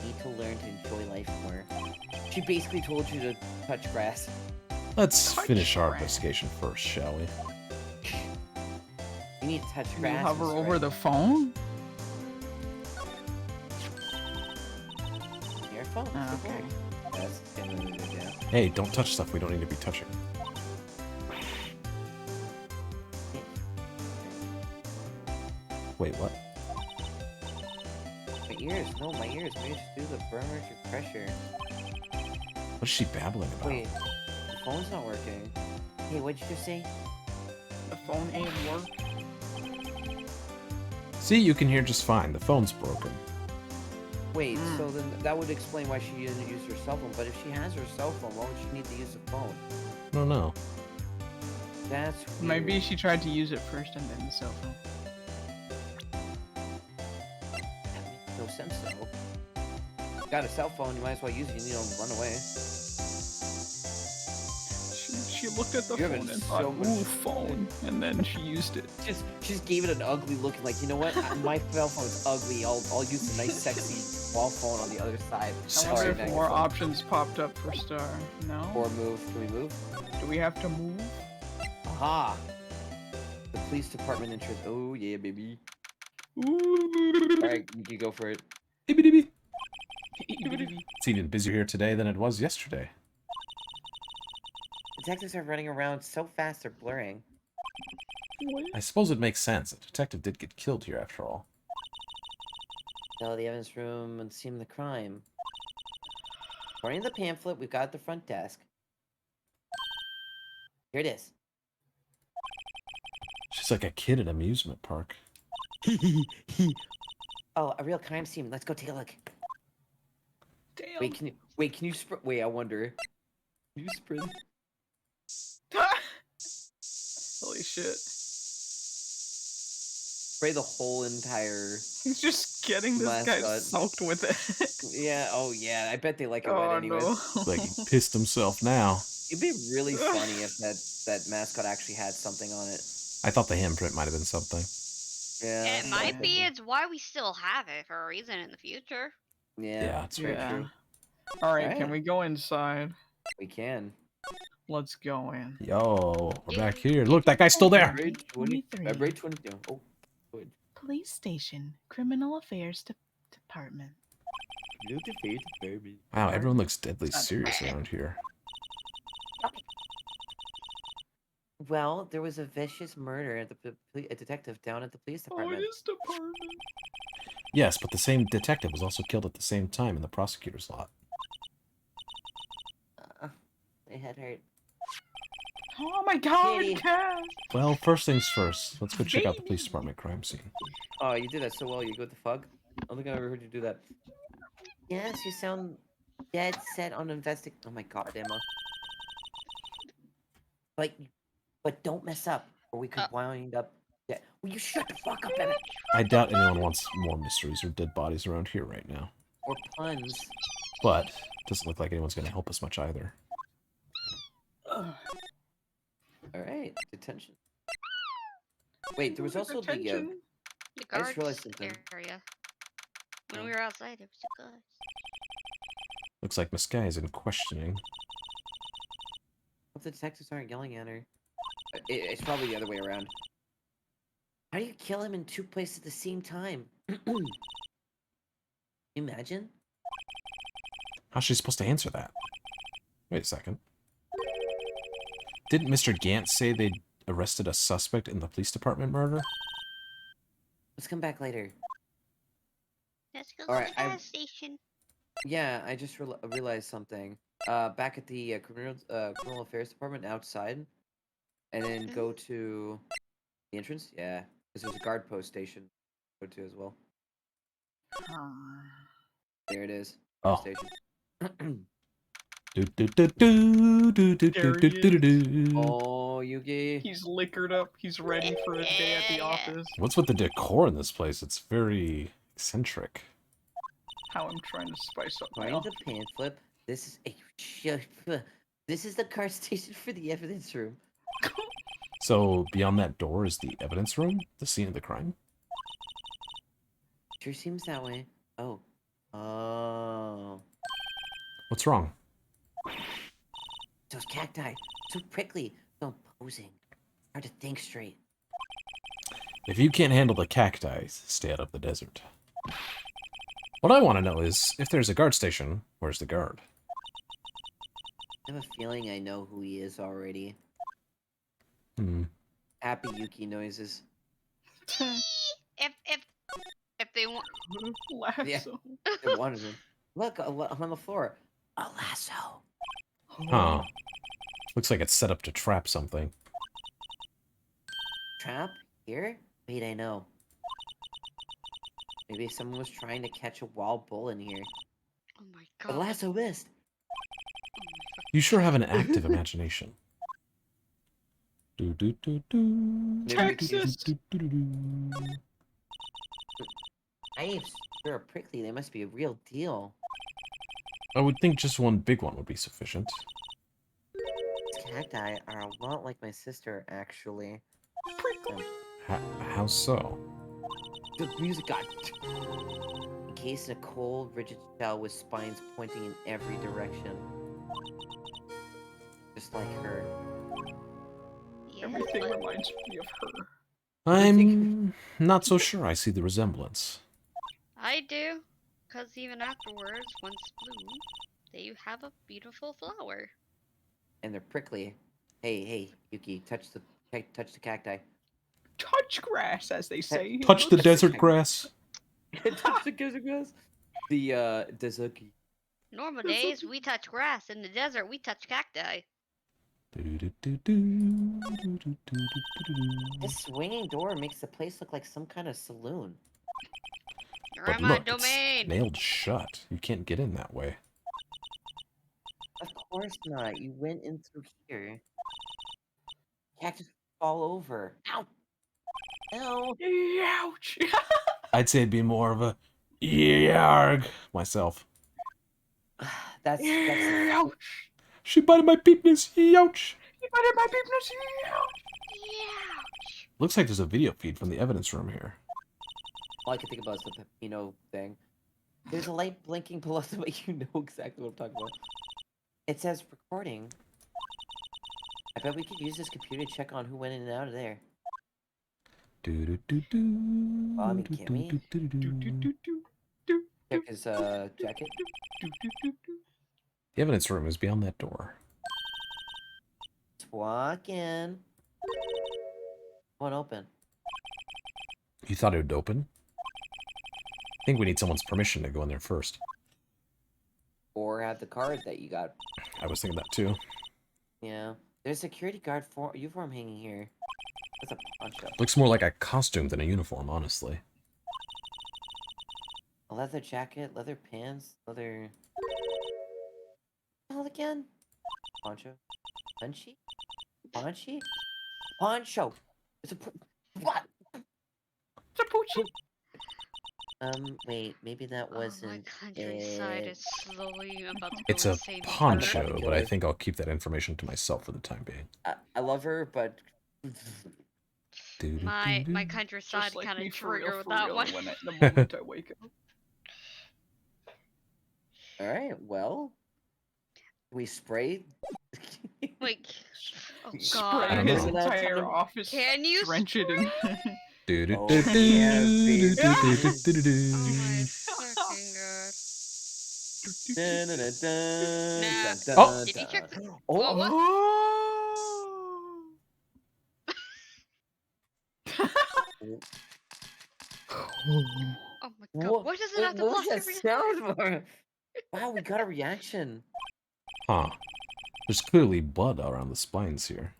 Need to learn to enjoy life more. She basically told you to touch grass. Let's Touch finish our grass. investigation first, shall we? You need to touch Can you grass. hover Mr. over Wright. the phone? Your phone. Oh, it's your okay. phone. That's kind of a good idea. Hey, don't touch stuff we don't need to be touching. Wait, what? My ears. No, my ears. Maybe just do the burner to pressure. What is she babbling about? Wait. The phone's not working. Hey, what'd you just say? The phone ain't work. See, you can hear just fine. The phone's broken. Wait, so then that would explain why she didn't use her cell phone. But if she has her cell phone, why would she need to use the phone? I don't know. That's weird. Maybe she tried to use it first and then the cell phone. That makes no sense though. You got a cell phone, you might as well use it. You don't run away. She looked at the You're phone having and so thought, much ooh, phone, and then she used it. She just gave it an ugly look, like, you know what? My cell phone's ugly. I'll use a nice, sexy wall phone on the other side. I wonder Sorry, if more options popped up for Star. No? Or move. Can we move? Do we have to move? Aha! The police department enters. Oh yeah, baby. Ooh. Alright, you can go for it. Ibby-dibby. It's even busier here today than it was yesterday. Detectives are running around so fast they're blurring. I suppose it makes sense. A detective did get killed here after all. Tell the evidence room and scene of the crime. According to the pamphlet we've got at the front desk. Here it is. She's like a kid at an amusement park. Oh, a real crime scene. Let's go take a look. Damn. Wait, can you wait, I wonder. Can you sprint? Holy shit. Spray the whole entire. He's just getting this guy Mascot. soaked with it. Yeah, oh yeah, I bet they like it Oh wet anyways. no. Like he pissed himself now. It'd be really funny if that mascot actually had something on it. I thought the handprint might have been something. Yeah. It might be. It's why we still have it for a reason in the future. Yeah, it's very Yeah. true. Alright, Alright. can we go inside? We can. Let's go in. Yo, we're back here. Look, that guy's still there. February 23. February 22. Oh, good. Police Station, Criminal Affairs Department. Wow, everyone looks deadly Not serious around here. Well, there was a vicious murder at a detective down at the police department. Police department. Yes, but the same detective was also killed at the same time in the prosecutor's lot. My head hurt. Oh my god, Kitty. Cass! Well, first things first. Let's go check out the police Baby. department crime scene. Oh, you did that so well. You go with the fug. I don't think I ever heard you do that. Yes, you sound dead set on investing. Oh my god, Emma. But don't mess up, or we could Uh. wind up. Yeah. Will you shut the fuck up, Emma? I doubt anyone wants more mysteries or dead bodies around here right now. Or puns. But doesn't look like anyone's going to help us much either. All right, detention. Wait, there was also the. The I just guards realized something. area. When we were outside, it was the guards. Looks like Miss Guy is in questioning. Hope the detectives aren't yelling at her. It's probably the other way around. How do you kill him in 2 places at the same time? Imagine. How's she supposed to answer that? Wait a second. Didn't Mr. Gant say they'd arrested a suspect in the police department murder? Let's come back later. Let's go Alright, to the gas station. Yeah, I just realized something. Back at the criminal affairs department outside, and then go to the entrance. Yeah, because there's a guard post station to go to as well. There it is. Guard Oh. station. Oh, Yugi. He's liquored up. He's ready for a day at the office. What's with the decor in this place? It's very eccentric. How I'm trying to spice up my Find the pan flip. This is a. This is the car station for the evidence room. So beyond that door is the evidence room, the scene of the crime. Sure seems that way. Oh. Oh. What's wrong? Those cacti, so prickly, so imposing. Hard to think straight. If you can't handle the cacti, stay out of the desert. What I want to know is, if there's a guard station, where's the guard? I have a feeling I know who he is already. Hmm. Happy Yuki noises. If they want, lasso. Yeah. I wanted him. Look, on the floor. A lasso. Huh. Looks like it's set up to trap something. Trap? Here? Wait, I know. Maybe someone was trying to catch a wild bull in here. oh my The god. lasso missed. You sure have an active imagination. Texas. Knives sure are prickly. They must be a real deal. I would think just one big one would be sufficient. These cacti are a lot like my sister, actually. Prickly. How so? The music got encased in a cold, rigid shell with spines pointing in every direction. Just like her. Yes, Everything but reminds me of her. I'm not so sure I see the resemblance. I do. Because even afterwards, once bloom, they have a beautiful flower. And they're prickly. Hey, Yuki, touch the cacti. Touch grass, as they say. Touch the desert grass. Touch the desert grass. The desert. Normal days, we touch grass. In the desert, we touch cacti. This swinging door makes the place look like some kind of saloon. You're But in my look, it's domain. nailed shut. You can't get in that way. Of course not. You went in through here. Cactus fall over. Ow! Ow! Ouch! I'd say it'd be more of a yarg myself. That's Ouch! She bited my peepness. Ouch. You better my peepness. Ouch! Yeah. Looks like there's a video feed from the evidence room here. all I can think about is the Pepino thing. There's a light blinking below the way you know exactly what I'm talking about. It says recording. I bet we could use this computer to check on who went in and out of there. Mommy, can we? Do, do, do, do, do, Check his jacket. do, do, do, do. The evidence room is beyond that door. Let's walk in. Won't open. You thought it would open? think we need someone's permission to go in there first. Or have the card that you got. I was thinking that too. Yeah. There's a security guard uniform hanging here. That's a poncho. Looks more like a costume than a uniform, honestly. A leather jacket, leather pants, leather... Hell again? Poncho? Punchy? Punchy? Poncho! It's a... What? It's a poochie. Wait, maybe that wasn't my countryside it. is slowly about to go It's a insane. poncho, but I think I'll keep that information to myself for the time being. I love her, but... My countryside Just like kind me of for real, trigger with for that real, one. the moment I wake up. Alright, well... We sprayed... Like, oh Spray god. his know. entire office. Can you drench it in? Oh, yeah, baby. Oh my fucking god. Dun, dun, dun, dun, Nah. dun, dun, Oh. Did you check the... dun. What? Oh, What? Oh my god. Why does it have to what blast was every that sound for? Wow, we got a reaction. Huh. There's clearly blood around the spines here.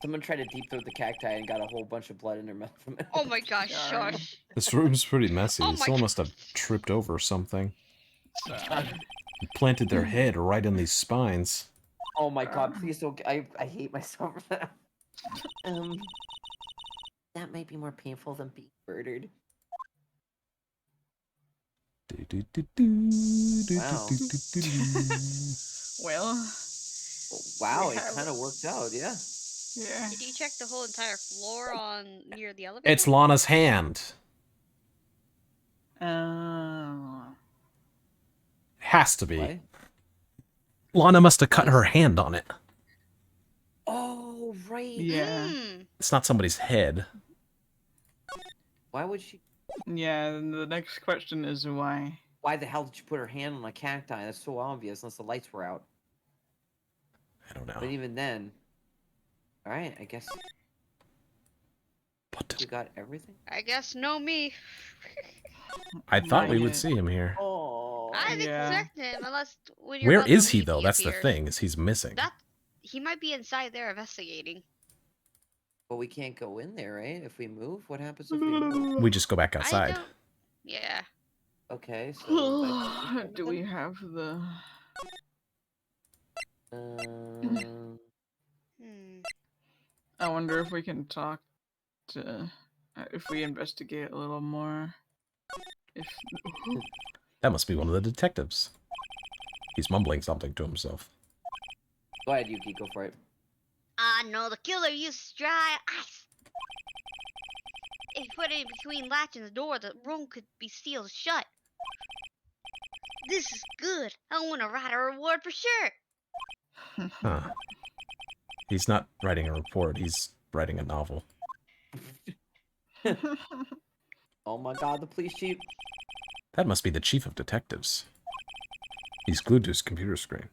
Someone tried to deep throat the cacti and got a whole bunch of blood in their mouth from it. Oh my gosh, Darn. shush. This room's pretty messy. Oh my Someone must have God. tripped over something. Sad. And planted their head right in these spines. Oh my god, please don't. I hate myself for that. That might be more painful than being murdered. Wow. Well, Wow, We it have- kind of worked out, yeah. yeah. Did you check the whole entire floor on near the elevator? It's Lana's hand. Has to be. What? Lana must have cut her hand on it. Oh, right. Yeah. Mm. It's not somebody's head. Why would she? Yeah, and the next question is why? Why the hell did you put her hand on a cacti? That's so obvious, unless the lights were out. I don't But know. even then, all right. I guess we got everything. I guess no me. I thought Not we would yet. see him here. Oh, I didn't Yeah. expect him unless when you're Where about to is he leave, though? That's the appears. thing, is he's missing. That he might be inside there investigating. but we can't go in there, right? If we move, what happens if we move? We just go back I outside. don't. Yeah. Okay, so Do we have the? Um, Hmm. I wonder if we can talk to, if we investigate a little more. If That must be one of the detectives. He's mumbling something to himself. go ahead, Yuki. Go for it. Ah, no, the killer used dry ice. If you put it in between latch and the door, the room could be sealed shut. This is good. I want to write a reward for sure. Huh. He's not writing a report, he's writing a novel. Oh my god, the police chief. That must be the chief of detectives. He's glued to his computer screen.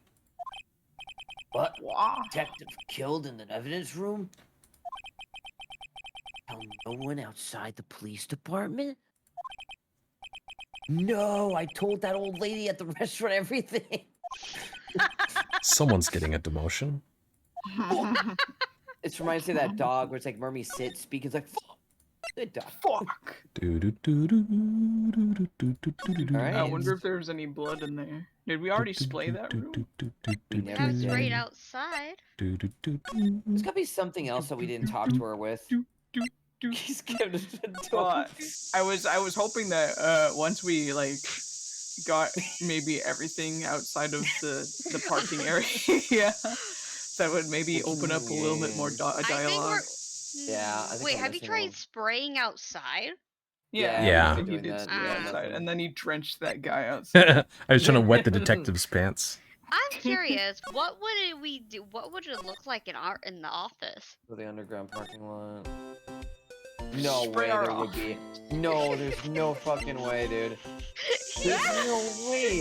What? wow. Detective killed in the evidence room? Tell no one outside the police department? No, I told that old lady at the restaurant everything. Someone's getting a demotion. It reminds me of that dog where it's like, Murmy, sit, speak. It's like, fuck. Good dog. Fuck. Alright. I wonder if there's any blood in there. Did we already splay that room? We We never have did. right outside. There's gotta be something else that we didn't talk to her with. Do. He's giving us a But dog. I was hoping that once we like got maybe everything outside of the parking area, that would maybe open up a little bit more I think dialogue. we're. Yeah, I think Wait, we're have you missing tried one. spraying outside? Yeah, Yeah. he doing did that, spray yeah, outside, nothing. and then he drenched that guy outside. I was trying to wet the detective's pants. I'm curious. What would we do? What would it look like in the office? For the underground parking lot. No Spray way our there would be. No, there's no fucking way, dude. There's no way.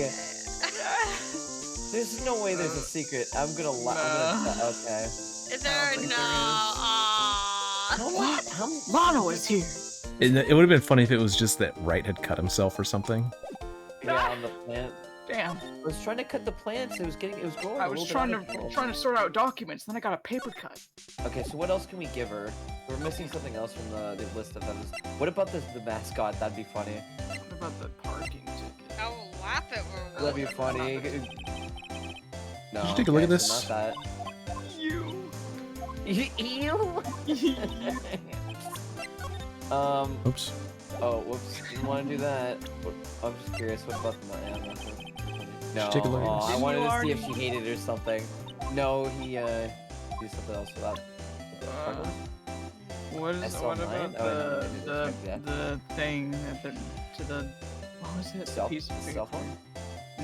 There's no way there's a secret. I'm gonna okay. Is there think no? there is. Aw. How much? How Lana was here. It would have been funny if it was just that Wright had cut himself or something. Yeah, on the plant. Damn. I was trying to cut the plants. It was growing. I a was little bit out of control. trying to sort out documents, then I got a paper cut. Okay, so what else can we give her? We're missing something else from the list of items. What about the mascot? That'd be funny. What about the parking ticket? I will laugh at her. That'd be funny. No. Did you take a look at okay, this? so not You. that. Oops. Oh, whoops. Didn't want to do that. I'm just curious. What about the No. take a look at I this? wanted to see if Didn't she hated it or something. No, he did something else for that. What I is saw what mine. about Oh, no, the thing at the what was it? The piece of the cell paper? phone?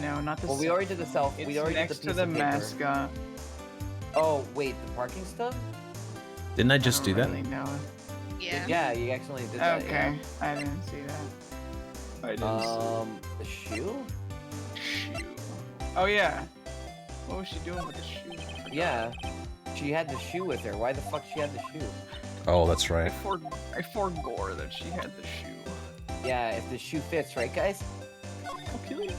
No, not the. Well, we cell already did the self. It's We already next did the to piece the of paper. mascot. Oh wait, the parking stuff? Didn't I just do that? Really know. Yeah. Yeah, you actually did that. Okay, I didn't see that. I didn't The shoe? see. Shoe. Oh yeah. What was she doing with the shoe? I forgot. Yeah. She had the shoe with her. Why the fuck she had the shoe? Oh, that's I right. forgore that she had the shoe. Yeah, if the shoe fits, right, guys? I'll kill you.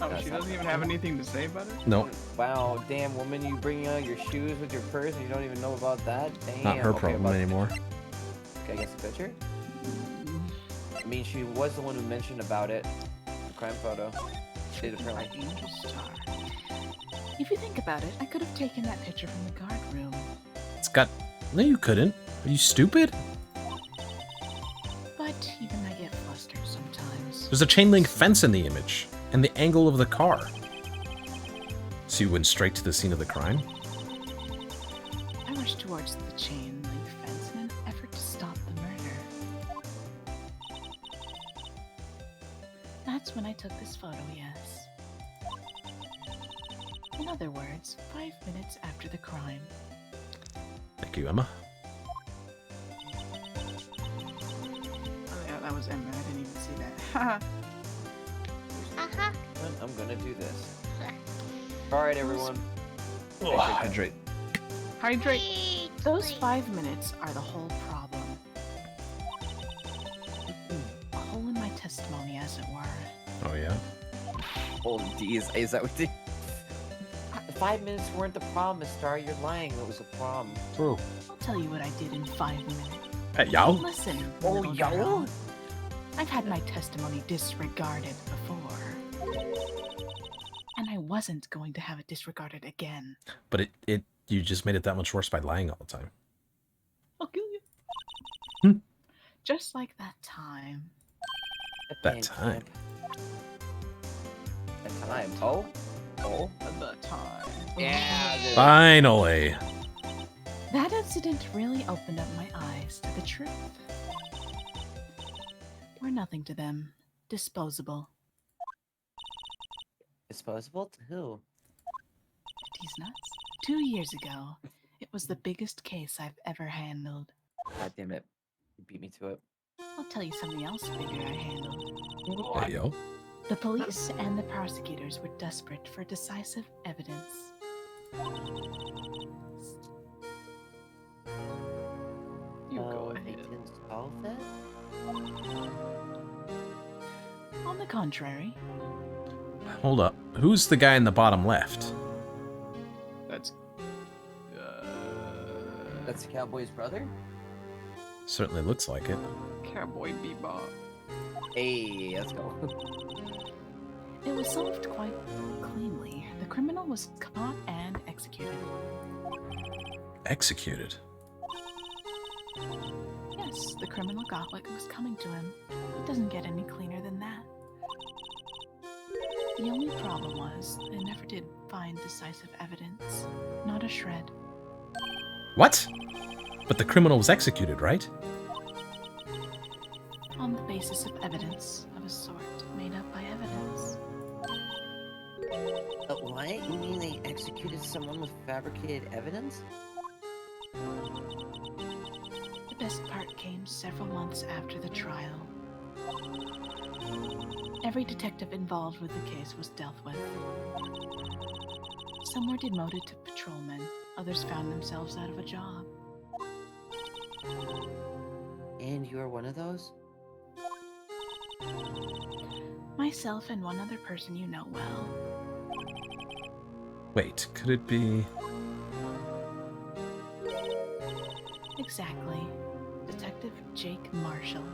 Oh, That's she not doesn't even have anything to say about it? No, Wow, damn woman, you bring out your shoes with your purse and you don't even know about that? Damn. not her okay, problem about- anymore. Okay, I guess a picture? I mean, she was the one who mentioned about it. The crime photo. She did My apparently. angel star. If you think about it, I could have taken that picture from the guard room. It's got. No, you couldn't. Are you stupid? But even I get flustered sometimes. There's a chain link fence in the image, and the angle of the car. So you went straight to the scene of the crime? I rushed towards the chain link fence in an effort to stop the murder. That's when I took this photo, yes. In other words, 5 minutes after the crime. Thank you, Emma. Oh yeah, that was Emma. I didn't even see that. Haha. Uh-huh. I'm gonna do this. Alright, everyone. Oh, hydrate. Hydrate. Those 5 minutes are the whole problem. A hole in my testimony, as it were. Oh, yeah? Holy D, is that what the 5 minutes weren't the problem, Star. You're lying. It was a problem. True. I'll tell you what I did in 5 minutes. Hey, Yao? Listen, Oh, little y'all? girl. I've had my testimony disregarded before. And I wasn't going to have it disregarded again. But you just made it that much worse by lying all the time. I'll kill you. Hmm. Just like that time. That time. That time. Oh? Oh? At the time. Yeah. Finally! That incident really opened up my eyes to the truth. We're nothing to them. Disposable. Disposable to who? These nuts. 2 years ago, it was the biggest case I've ever handled. God damn it. You beat me to it. I'll tell you something else bigger I handled. Hey, yo. The police and the prosecutors were desperate for decisive evidence. You go They ahead. can solve that? On the contrary, Hold up. Who's the guy in the bottom left? That's. That's the cowboy's brother? Certainly looks like it. Cowboy Bebop. Hey, let's go. it was solved quite cleanly. The criminal was caught and executed. Executed. Yes, the criminal got what was coming to him. It doesn't get any cleaner than that. The only problem was, they never did find decisive evidence. Not a shred. What? But the criminal was executed, right? On the basis of evidence of a sort made up by evidence. What? You mean they executed someone with fabricated evidence? The best part came several months after the trial. Every detective involved with the case was dealt with. Some were demoted to patrolmen, others found themselves out of a job. And you were one of those? Myself and one other person you know well. Wait, could it be... Exactly. Detective Jake Marshall.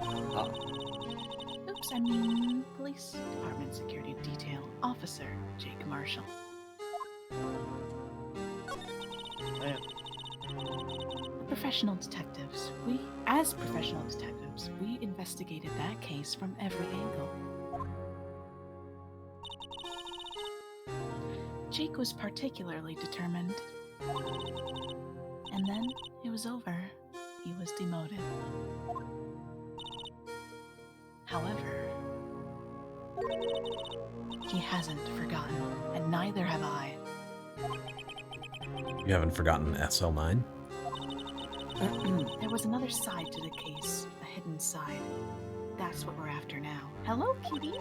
Oh, Oops, I mean Police Department Security Detail Officer Jake Marshall. Professional detectives. As professional detectives, we investigated that case from every angle. Jake was particularly determined. And then it was over. He was demoted. However, he hasn't forgotten, and neither have I. You haven't forgotten SL9? There was another side to the case, a hidden side. That's what we're after now. Hello, kitty.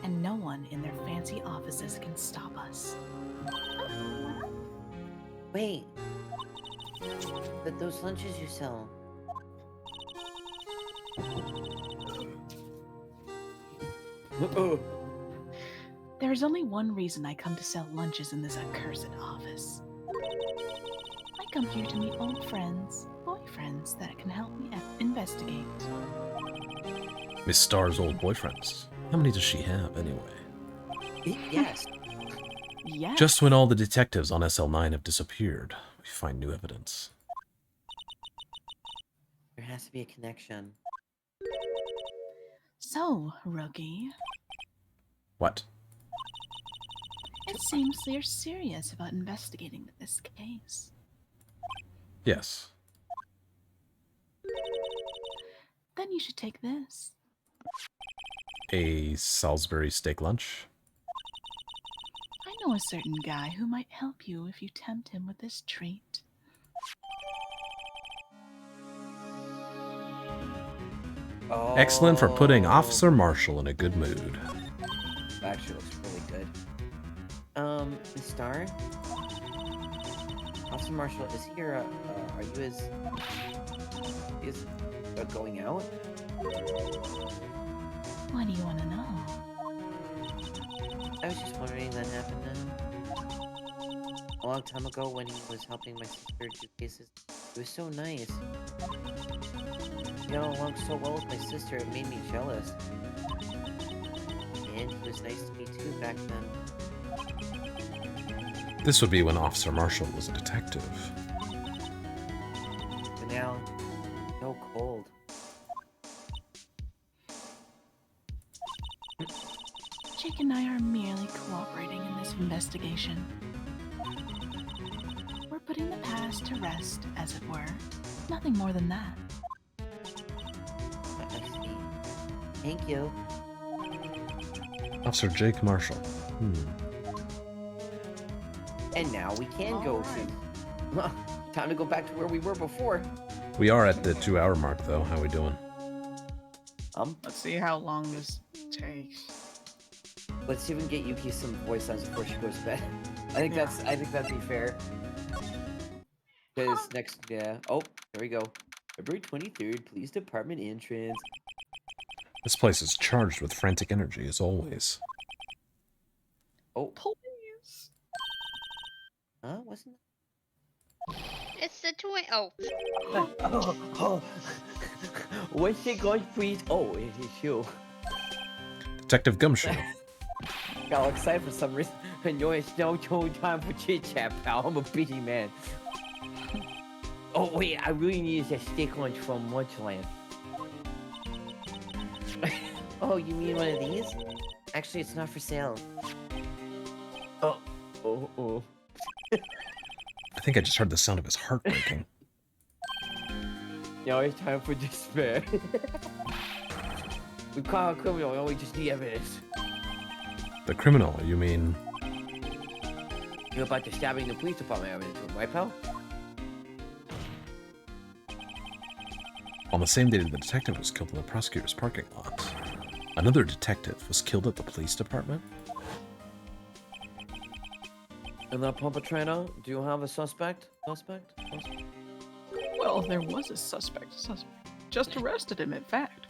And no one in their fancy offices can stop us. wait. But those lunches you sell. There is only one reason I come to sell lunches in this accursed office. I come here to meet old friends, boyfriends that can help me investigate. Miss Star's old boyfriends. How many does she have, anyway? Yes. Yes. Just when all the detectives on SL9 have disappeared, we find new evidence. There has to be a connection. So, rookie, What? it seems you're serious about investigating this case. Yes. Then you should take this. A Salisbury steak lunch? I know a certain guy who might help you if you tempt him with this treat. Oh. Excellent for putting Officer Marshall in a good mood. Actually looks really good. Miss Star? Officer Marshall, is he your, are you his... Is going out? What do you want to know? I was just wondering that happened a long time ago when he was helping my sister do cases. He was so nice. You know, along so well with my sister, it made me jealous. And he was nice to me too back then. This would be when Officer Marshall was a detective. But now, so cold. Jake and I are merely cooperating in this investigation. We're putting the past to rest, as it were. Nothing more than that. I see. Thank you. Officer Jake Marshall. And now we can go to... Time to go back to where we were before. We are at the 2-hour mark, though. How we doing? Let's see how long this takes. Let's see if we can get Yuki some voice lines before she goes to bed. I think that'd be fair. Because next, yeah. Oh, there we go. February 23rd, Police Department entrance. This place is charged with frantic energy, as always. Oh, Please. wasn't It's the twin. Oh, oh. What's it going, please? Oh, it is you. Detective Gumshoe. Got all excited for some reason. And you it's no time for chit chat, pal. I'm a busy man. Oh wait, I really need a steak lunch from Lunchland. Oh, you mean one of these? Actually, it's not for sale. Oh. I think I just heard the sound of his heart breaking. Now it's time for despair. We caught a criminal and we just need evidence. The criminal, you mean? You're about to stabbing the police department evidence, right, pal? On the same day that the detective was killed in the prosecutor's parking lot, another detective was killed at the police department? And that perpetrator, do you have a suspect? Well, there was a suspect. Just arrested him, in fact.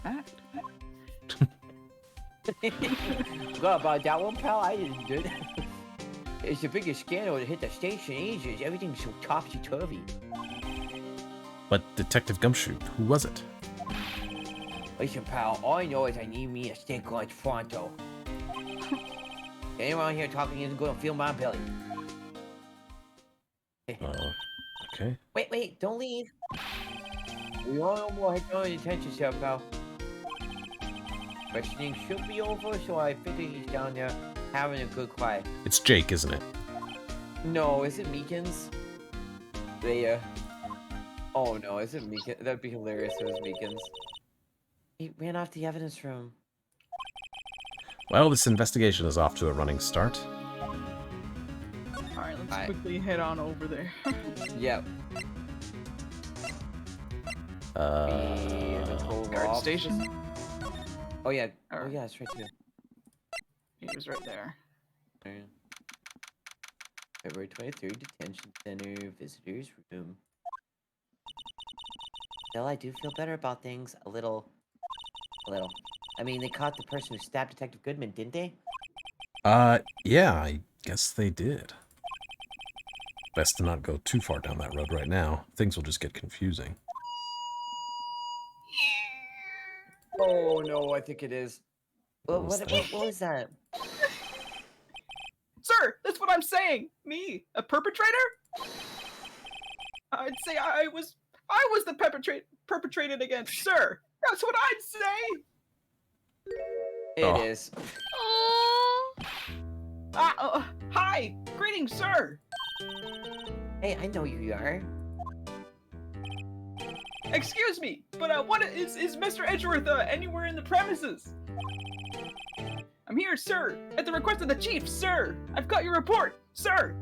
Well, about that one, pal, I didn't do it. It's the biggest scandal that hit the station in ages. Everything's so topsy-turvy. But Detective Gumshoe, who was it? Listen, pal, all I know is I need me a steak lunch pronto. Anyone here talking isn't going to feel my belly. Okay. Wait, don't leave. We all know more head attention, yourself, pal. Questioning should be over, so I figure he's down there having a good cry. It's Jake, isn't it? No, is it Meekins? They, Oh no, is it Meekins? That'd be hilarious if it was Meekins. He ran off the evidence room. Well, this investigation is off to a running start. Alright, let's quickly head on over there. Yep. Guard station? Oh yeah. Oh Alright. yeah, it's right here. He was right there. February 23rd, detention center, visitors room. Well, I do feel better about things. A little. I mean, they caught the person who stabbed Detective Goodman, didn't they? Yeah, I guess they did. Best to not go too far down that road right now. Things will just get confusing. Oh no, I think it is. What was that? What was that? Sir, that's what I'm saying. Me, a perpetrator? I'd say I was the perpetrated against, sir. That's what I'd say. It is. Hi, greetings, sir. Hey, I know who you are. Excuse me, but what is Mr. Edgeworth anywhere in the premises? I'm here, sir, at the request of the chief, sir. I've got your report, sir.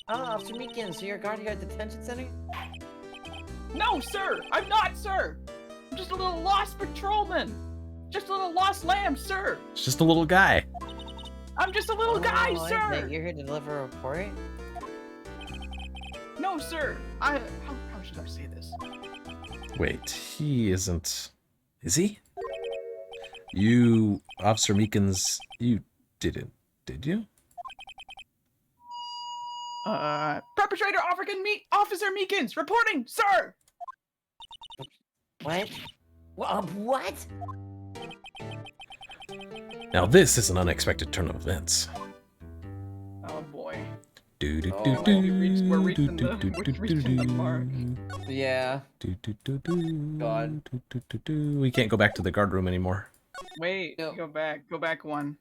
Officer Meekins, so you're a guard here at the detention center? No, sir, I'm not, sir. I'm just a little lost patrolman. Just a little lost lamb, sir. It's just a little guy. I'm just a little guy, sir. You're here to deliver a report? No, sir. How should I say this? Wait, he isn't... Is he? You, Officer Meekins, you didn't, did you? Perpetrator Officer Meekins, reporting, sir! What? What? Now this is an unexpected turn of events. Oh boy. Do do Oh, do do. we're reaching the mark. Yeah. God. We can't go back to the guard room anymore. Wait, No. go back one.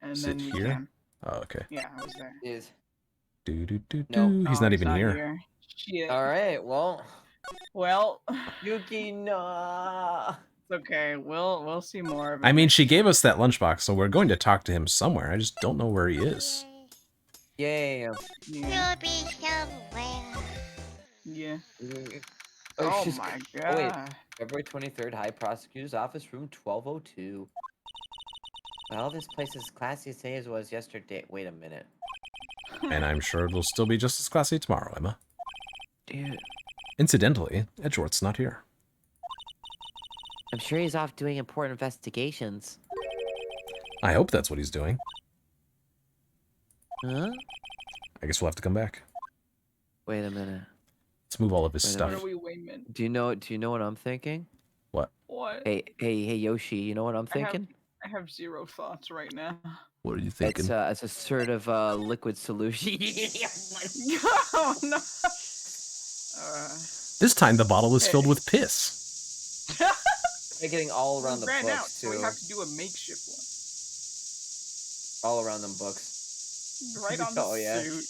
And Is then it we here? can. Oh, okay. Yeah, I was there. Is. Do do do No. do. He's Oh, not even here. Shit. Alright, well. Well, Yuki, no. it's okay. We'll see more of it. I mean, she gave us that lunchbox, so we're going to talk to him somewhere. I just don't know where he is. Yeah. Yeah. You'll be somewhere. Yeah. Oh, Oh my god. wait. February 23rd, High Prosecutor's Office, room 1202. Well, this place is classy as it was yesterday. Wait a minute. And I'm sure it'll still be just as classy tomorrow, Emma. Dude, Incidentally, Edgeworth's not here. I'm sure he's off doing important investigations. I hope that's what he's doing. Huh? I guess we'll have to come back. Wait a minute. Let's move all of his Wait a stuff. What are we waiting? Do you know what I'm thinking? What? Hey, Yoshi, you know what I'm thinking? I have zero thoughts right now. What are you thinking? It's a sort of liquid solution. Oh no. This time the bottle is filled with piss. They're getting all around the ran out, books, so too. we have to do a makeshift All around them books. one. Right on the Oh, yeah. suit.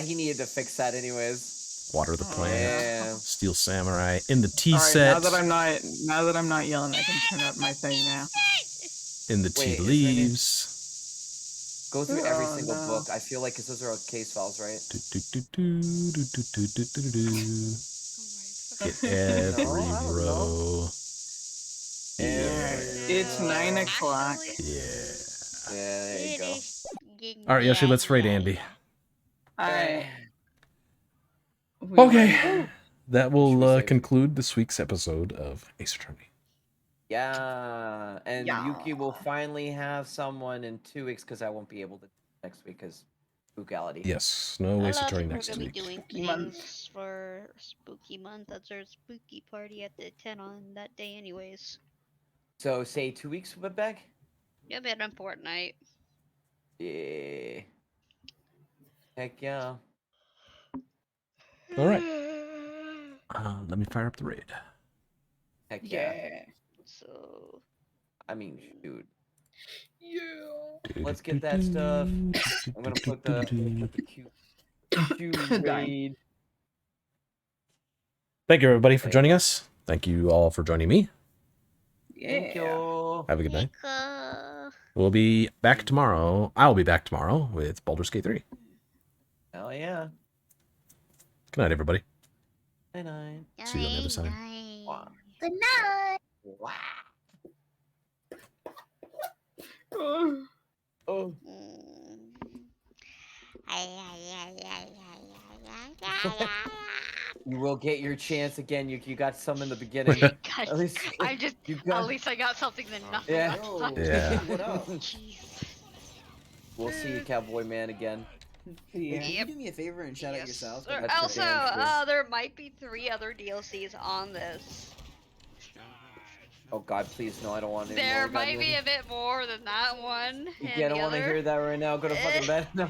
He needed to fix that anyways. Water the plant. Yeah. Steel Samurai. In the tea Alright, set. now that I'm not yelling, I can turn up my thing now. In the Wait, tea is there any- leaves. Go through every Oh, single no. book. I feel like, because those are all case files, right? Get every No, I don't row. It's 9 o'clock. Yeah. Yeah, there you go. All right, Yoshi, let's raid Andy. Alright. We were- Okay. That Should will we save- conclude this week's episode of Ace Attorney. Yeah, and Yeah. Yuki will finally have someone in 2 weeks because I won't be able to next week because spookality. Yes, no Ace I Attorney think we're next gonna be week. doing Spooky month. things for spooky month. That's our spooky party at the 10 on that day, anyways. So say 2 weeks we'll be back. Yeah, been a fortnight. Yeah. Heck yeah. All right. Let me fire up the raid. Heck yeah. Yeah. So I mean, shoot. Yeah. Let's get that stuff. I'm gonna put the Q raid. Thank you, everybody, for joining us. Thank you all for joining me. Thank you. Have a good night. Nika. We'll be back tomorrow. I'll be back tomorrow with Baldur's Gate 3. Hell yeah. Good night, everybody. Night night. See you on the other side. Wow. Good night. Wow. Oh. Oh. You will get your chance again. You got some in the beginning. At least I'm just. you At got. least I got something than nothing. Yeah. last time. Yeah. What up? Jeez. We'll see you, Cowboy Man, again. Hey, Yeah. can you Yep. do me a favor and shout out Yes, yourself? sir. That's for Also, damn sure. there might be 3 other DLCs on this. Oh God, please no! I don't want to. There might be a bit more than that one. Yeah, and I don't the want to other. hear that right now. Go to fucking bed. No.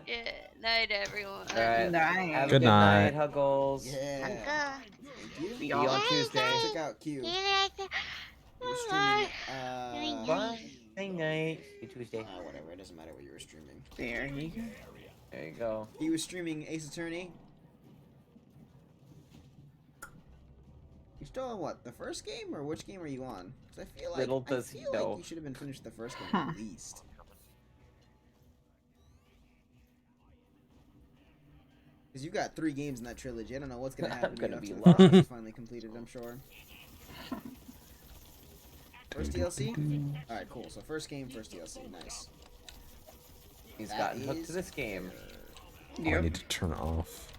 Yeah, night, everyone. All right. Night. Have a Good good night, night. Huggles. Yeah. Uncle. Thank you. See you on Tuesday. Check out Q. See you later. You were Bye. streaming. Bye. Night night. See you Tuesday. Whatever. It doesn't matter what you were streaming. There you go. There you go. He was streaming Ace Attorney. You still on what? The first game, or which game are you on? 'Cause I feel like Little does he know. you should have been finished the first game Huh. at least. Because you got 3 games in that trilogy. I don't know what's gonna happen. I'm gonna be after the lost. first one's finally completed. I'm sure. First DLC. All right, cool. So first game, first DLC. Nice. He's That gotten hooked is to this game. Oh, I need to turn off